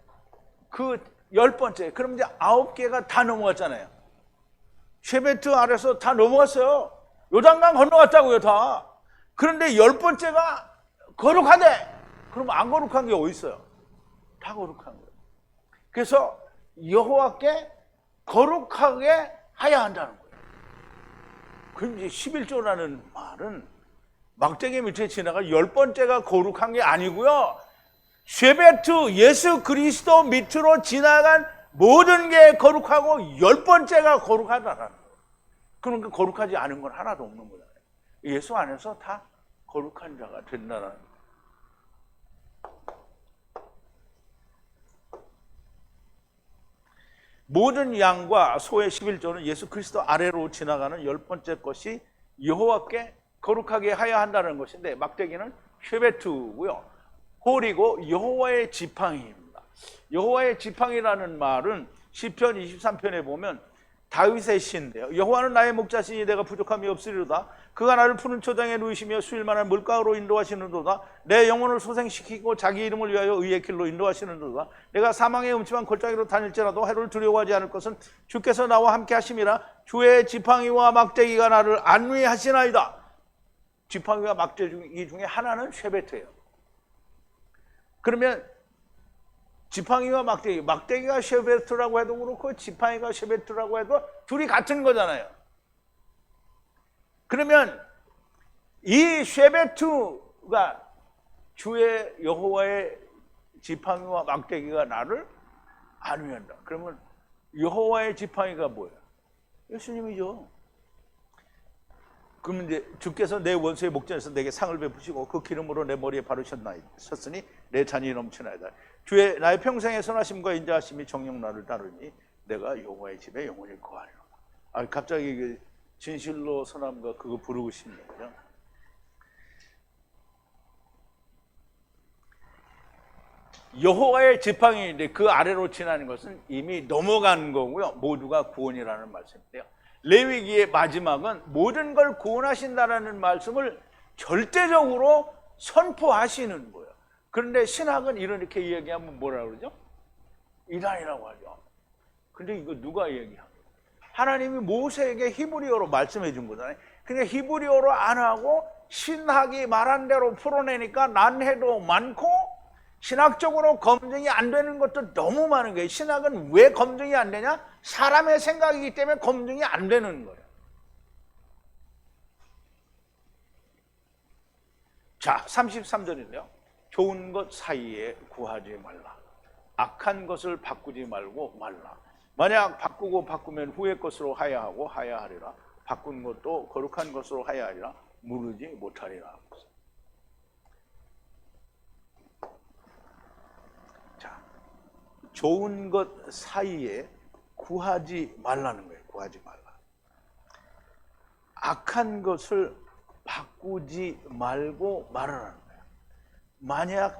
그 10번째, 그럼 이제 9개가 다 넘어갔잖아요. 쉐베트 아래서 다 넘어갔어요. 요단강 건너갔다고요, 다. 그런데 10번째가 거룩하대. 그럼 안 거룩한 게 어디 있어요? 다 거룩한 거예요. 그래서 여호와께 거룩하게 하야 한다는 거예요. 그럼 이제 11조라는 말은 막대기 밑에 지나가 10번째가 거룩한 게 아니고요, 쉐베트 예수 그리스도 밑으로 지나간 모든 게 거룩하고 10번째가 거룩하다는 거예요. 그러니까 거룩하지 않은 건 하나도 없는 거잖아요. 예수 안에서 다 거룩한 자가 된다는 거예요. 모든 양과 소의 11조는 예수 그리스도 아래로 지나가는 10번째 것이 여호와께 거룩하게 하야 한다는 것인데, 막대기는 쉐베트고요, 홀이고 여호와의 지팡이입니다. 여호와의 지팡이라는 말은 시편 23편에 보면 다윗의 시인데요, 여호와는 나의 목자시니 내가 부족함이 없으리로다. 그가 나를 푸른 초장에 누이시며 수일만한 물가로 인도하시는도다. 내 영혼을 소생시키고 자기 이름을 위하여 의의 길로 인도하시는도다. 내가 사망의 음침한 골짜기로 다닐지라도 해를 두려워하지 않을 것은 주께서 나와 함께 하심이라. 주의 지팡이와 막대기가 나를 안위하시나이다. 지팡이와 막대기 중에 하나는 쉐베트예요. 그러면 지팡이와 막대기, 막대기가 쉐베트라고 해도 그렇고 지팡이가 쉐베트라고 해도 둘이 같은 거잖아요. 그러면 이 쉐베트가 주의 여호와의 지팡이와 막대기가 나를 안위한다. 그러면 여호와의 지팡이가 뭐예요? 예수님이죠. 그러면 이제 주께서 내 원수의 목전에서 내게 상을 베푸시고 그 기름으로 내 머리에 바르셨으니 내 잔이 넘치나이다. 주의 나의 평생의 선하심과 인자하심이 정녕 나를 따르니 내가 여호와의 집에 영원히 거하리라. 갑자기 진실로 선함과 그거 부르고 싶네요. 그죠? 여호와의 지팡이인데 그 아래로 지나는 것은 이미 넘어간 거고요, 모두가 구원이라는 말씀인데요, 레위기의 마지막은 모든 걸 구원하신다라는 말씀을 절대적으로 선포하시는 거예요. 그런데 신학은 이렇게 이야기하면 뭐라 그러죠? 이단이라고 하죠. 근데 이거 누가 얘기합니까? 하나님이 모세에게 히브리어로 말씀해 준 거잖아요. 근데 히브리어로 안 하고 신학이 말한 대로 풀어내니까 난해도 많고 신학적으로 검증이 안 되는 것도 너무 많은 거예요. 신학은 왜 검증이 안 되냐? 사람의 생각이기 때문에 검증이 안 되는 거예요. 자, 33절인데요. 좋은 것 사이에 구하지 말라. 악한 것을 바꾸지 말고 말라. 만약 바꾸면 후의 것으로 하야하고 하야하리라. 바꾼 것도 거룩한 것으로 하야하리라. 무르지 못하리라. 자, 좋은 것 사이에 구하지 말라는 거예요. 구하지 말라. 악한 것을 바꾸지 말고 말하라는 거예요.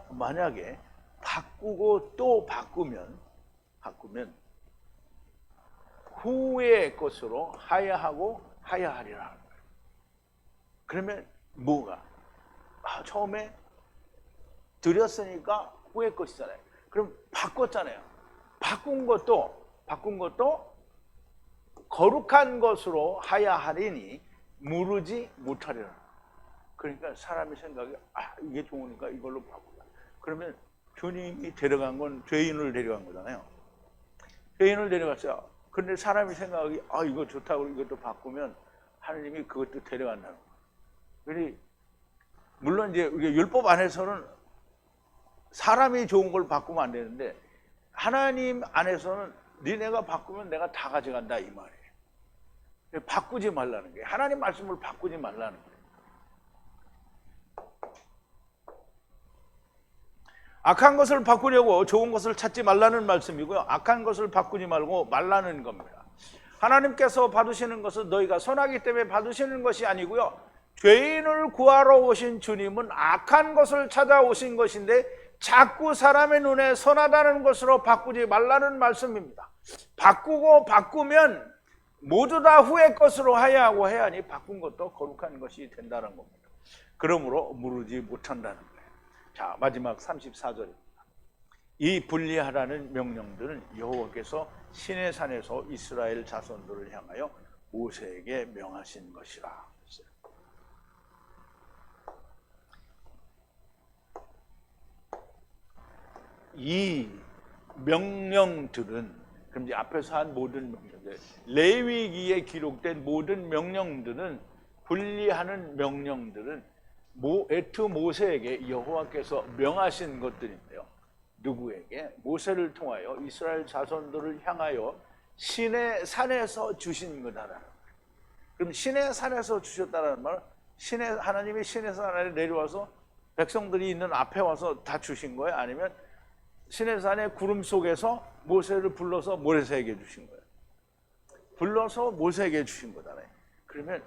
만약에 바꾸고 또 바꾸면 후의 것으로 하야하고 하야하리라. 그러면 뭐가? 처음에 드렸으니까 후의 것이잖아요. 그럼 바꿨잖아요. 바꾼 것도 거룩한 것으로 하야하리니 무르지 못하리라. 그러니까 사람의 생각이 이게 좋으니까 이걸로 바꾸자. 그러면 주님이 데려간 건 죄인을 데려간 거잖아요. 죄인을 데려갔어요. 그런데 사람이 생각이 이거 좋다고 이것도 바꾸면 하나님이 그것도 데려간다는 거예요. 물론 이제 율법 안에서는 사람이 좋은 걸 바꾸면 안 되는데 하나님 안에서는 니네가 바꾸면 내가 다 가져간다 이 말이에요. 바꾸지 말라는 거예요. 하나님 말씀을 바꾸지 말라는 거예요. 악한 것을 바꾸려고 좋은 것을 찾지 말라는 말씀이고요, 악한 것을 바꾸지 말고 말라는 겁니다. 하나님께서 받으시는 것은 너희가 선하기 때문에 받으시는 것이 아니고요, 죄인을 구하러 오신 주님은 악한 것을 찾아오신 것인데 자꾸 사람의 눈에 선하다는 것으로 바꾸지 말라는 말씀입니다. 바꾸면 모두 다 후의 것으로 하야하고 해야 하니 바꾼 것도 거룩한 것이 된다는 겁니다. 그러므로 무르지 못한다는 거예요. 자, 마지막 34절입니다. 이 분리하라는 명령들은 여호와께서 시내산에서 이스라엘 자손들을 향하여 모세에게 명하신 것이라. 이 명령들은, 그럼 이제 앞에서 한 모든 명령들, 레위기에 기록된 모든 명령들은, 분리하는 명령들은 애투 모세에게 여호와께서 명하신 것들인데요. 누구에게? 모세를 통하여 이스라엘 자손들을 향하여 신의 산에서 주신 거다라는 거예요. 그럼 신의 산에서 주셨다는 말은 하나님이 신의 산에 내려와서 백성들이 있는 앞에 와서 다 주신 거예요? 아니면 신의 산의 구름 속에서 모세를 불러서 모세에게 주신 거예요? 불러서 모세에게 주신 거잖아요. 그러면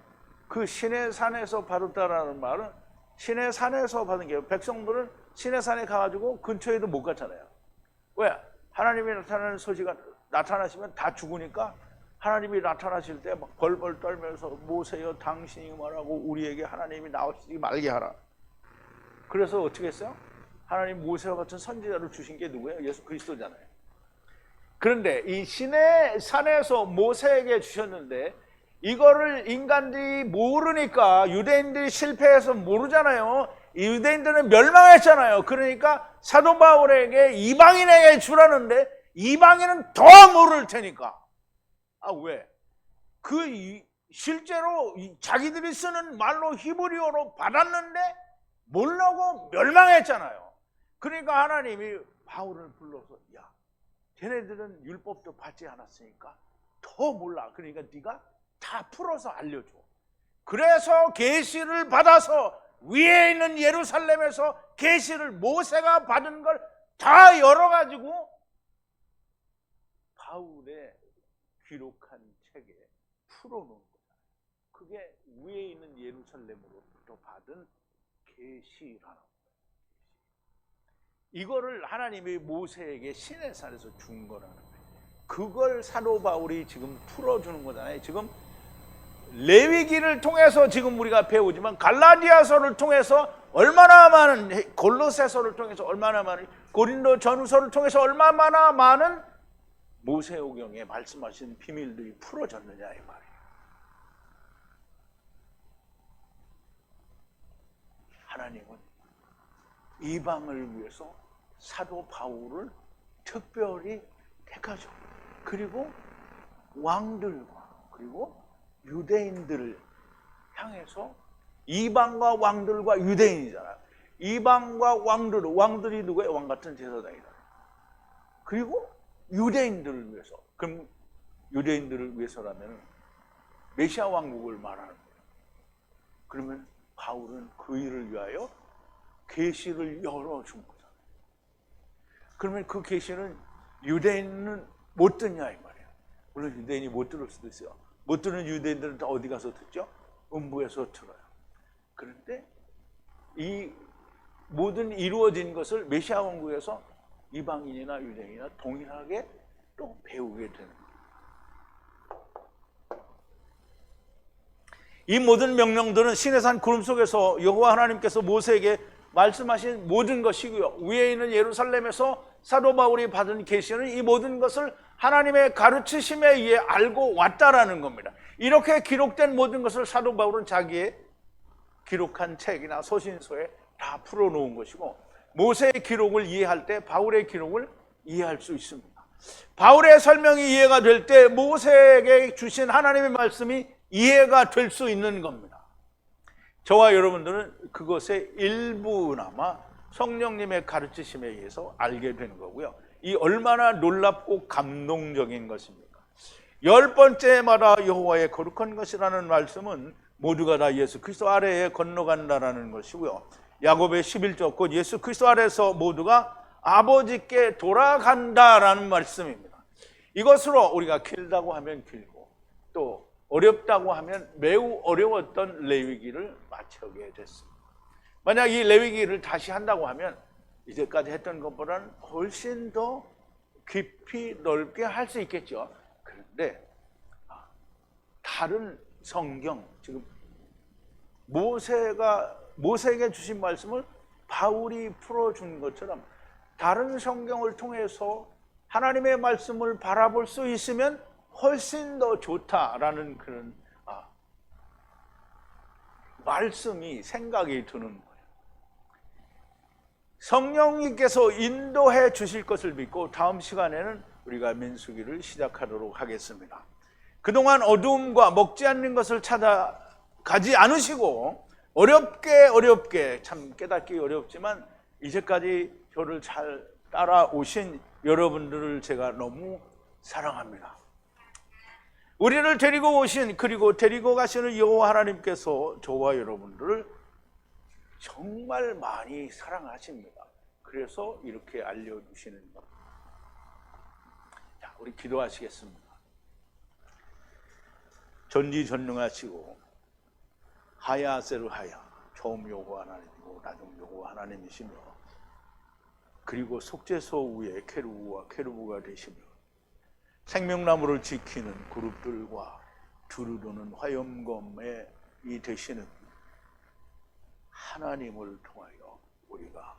그 신의 산에서 받았다라는 말은 신의 산에서 받은 게, 백성들은 신의 산에 가가지고 근처에도 못 갔잖아요. 왜? 하나님이 나타나는 소식가 나타나시면 다 죽으니까 하나님이 나타나실 때 막 벌벌 떨면서 모세여 당신이 말하고 우리에게 하나님이 나오시지 말게 하라. 그래서 어떻게 했어요? 하나님 모세와 같은 선지자를 주신 게 누구예요? 예수 그리스도잖아요. 그런데 이 신의 산에서 모세에게 주셨는데 이거를 인간들이 모르니까, 유대인들이 실패해서 모르잖아요. 유대인들은 멸망했잖아요. 그러니까 사도 바울에게 이방인에게 주라는데 이방인은 더 모를 테니까. 왜? 실제로 자기들이 쓰는 말로 히브리어로 받았는데 모르고 멸망했잖아요. 그러니까 하나님이 바울을 불러서, 야, 걔네들은 율법도 받지 않았으니까 더 몰라. 그러니까 네가 다 풀어서 알려줘. 그래서 계시를 받아서 위에 있는 예루살렘에서 계시를 모세가 받은 걸 다 열어가지고 바울의 기록한 책에 풀어놓은 거잖아요. 그게 위에 있는 예루살렘으로부터 받은 계시라는 거예요. 이거를 하나님이 모세에게 시내 산에서 준 거라는 거예요. 그걸 사도 바울이 지금 풀어주는 거잖아요. 지금 레위기를 통해서 지금 우리가 배우지만 갈라디아서를 통해서 얼마나 많은, 골로새서를 통해서 얼마나 많은, 고린도 전후서를 통해서 얼마나 많은 모세오경에 말씀하신 비밀들이 풀어졌느냐 이 말이에요. 하나님은 이방을 위해서 사도 바울을 특별히 택하죠. 그리고 왕들과 그리고 유대인들을 향해서, 이방과 왕들과 유대인이잖아요. 이방과 왕들이 누구예요? 왕 같은 제사장이다. 그리고 유대인들을 위해서. 그럼 유대인들을 위해서라면 메시아 왕국을 말하는 거예요. 그러면 바울은 그 일을 위하여 계시를 열어준 거잖아요. 그러면 그 계시는 유대인은 못 듣냐 이 말이에요. 물론 유대인이 못 들을 수도 있어요. 못 듣는 유대인들은 다 어디 가서 듣죠? 음부에서 들어요. 그런데 이 모든 이루어진 것을 메시아 왕국에서 이방인이나 유대인이나 동일하게 또 배우게 되는 거예요. 이 모든 명령들은 시내산 구름 속에서 여호와 하나님께서 모세에게 말씀하신 모든 것이고요. 위에 있는 예루살렘에서 사도 바울이 받은 계시는 이 모든 것을 하나님의 가르치심에 의해 알고 왔다라는 겁니다. 이렇게 기록된 모든 것을 사도 바울은 자기의 기록한 책이나 서신서에 다 풀어놓은 것이고, 모세의 기록을 이해할 때 바울의 기록을 이해할 수 있습니다. 바울의 설명이 이해가 될 때 모세에게 주신 하나님의 말씀이 이해가 될 수 있는 겁니다. 저와 여러분들은 그것의 일부나마 성령님의 가르치심에 의해서 알게 되는 거고요. 이 얼마나 놀랍고 감동적인 것입니까? 10번째마다 여호와의 거룩한 것이라는 말씀은 모두가 다 예수 그리스도 아래에 건너간다라는 것이고요. 야고보의 11절, 곧 예수 그리스도 아래에서 모두가 아버지께 돌아간다라는 말씀입니다. 이것으로 우리가 길다고 하면 길고 또 어렵다고 하면 매우 어려웠던 레위기를 마치게 됐습니다. 만약 이 레위기를 다시 한다고 하면 이제까지 했던 것보다는 훨씬 더 깊이 넓게 할 수 있겠죠. 그런데 다른 성경, 지금 모세에게 주신 말씀을 바울이 풀어준 것처럼 다른 성경을 통해서 하나님의 말씀을 바라볼 수 있으면 훨씬 더 좋다라는 그런 말씀이 생각이 드는 거예요. 성령님께서 인도해 주실 것을 믿고 다음 시간에는 우리가 민수기를 시작하도록 하겠습니다. 그동안 어두움과 먹지 않는 것을 찾아가지 않으시고 어렵게 참 깨닫기 어렵지만 이제까지 저를 잘 따라오신 여러분들을 제가 너무 사랑합니다. 우리를 데리고 오신 그리고 데리고 가시는 여호와 하나님께서 저와 여러분들을 정말 많이 사랑하십니다. 그래서 이렇게 알려주시는 겁니다. 자, 우리 기도하시겠습니다. 전지전능하시고 하야세르 하야 처음 여호와 하나님이고 나중 여호와 하나님이시며 그리고 속죄소 위에 케루브와 케루브가 되시며 생명나무를 지키는 그룹들과 두루두는 화염검에 이 되시는 하나님을 통하여 우리가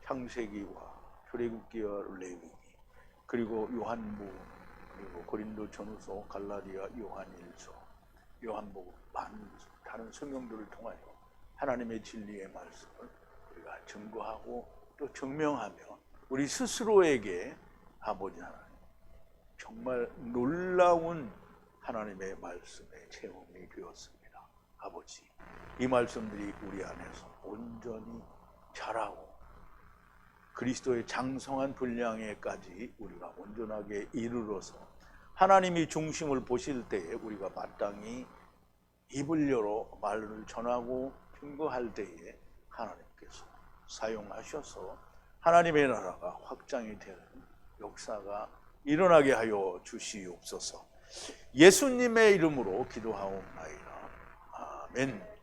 창세기와 출애굽기와 레위기 그리고 요한복음 그리고 고린도전후서 갈라디아 요한일서 요한복음 많은 다른 성경들을 통하여 하나님의 진리의 말씀을 우리가 증거하고 또 증명하며 우리 스스로에게 아버지 하나님 정말 놀라운 하나님의 말씀의 체험이 되었습니다. 아버지 이 말씀들이 우리 안에서 온전히 자라고 그리스도의 장성한 분량에까지 우리가 온전하게 이르러서 하나님이 중심을 보실 때에 우리가 마땅히 입을 열어 말을 전하고 증거할 때에 하나님께서 사용하셔서 하나님의 나라가 확장이 되는 역사가 일어나게 하여 주시옵소서. 예수님의 이름으로 기도하옵나이다. 아멘.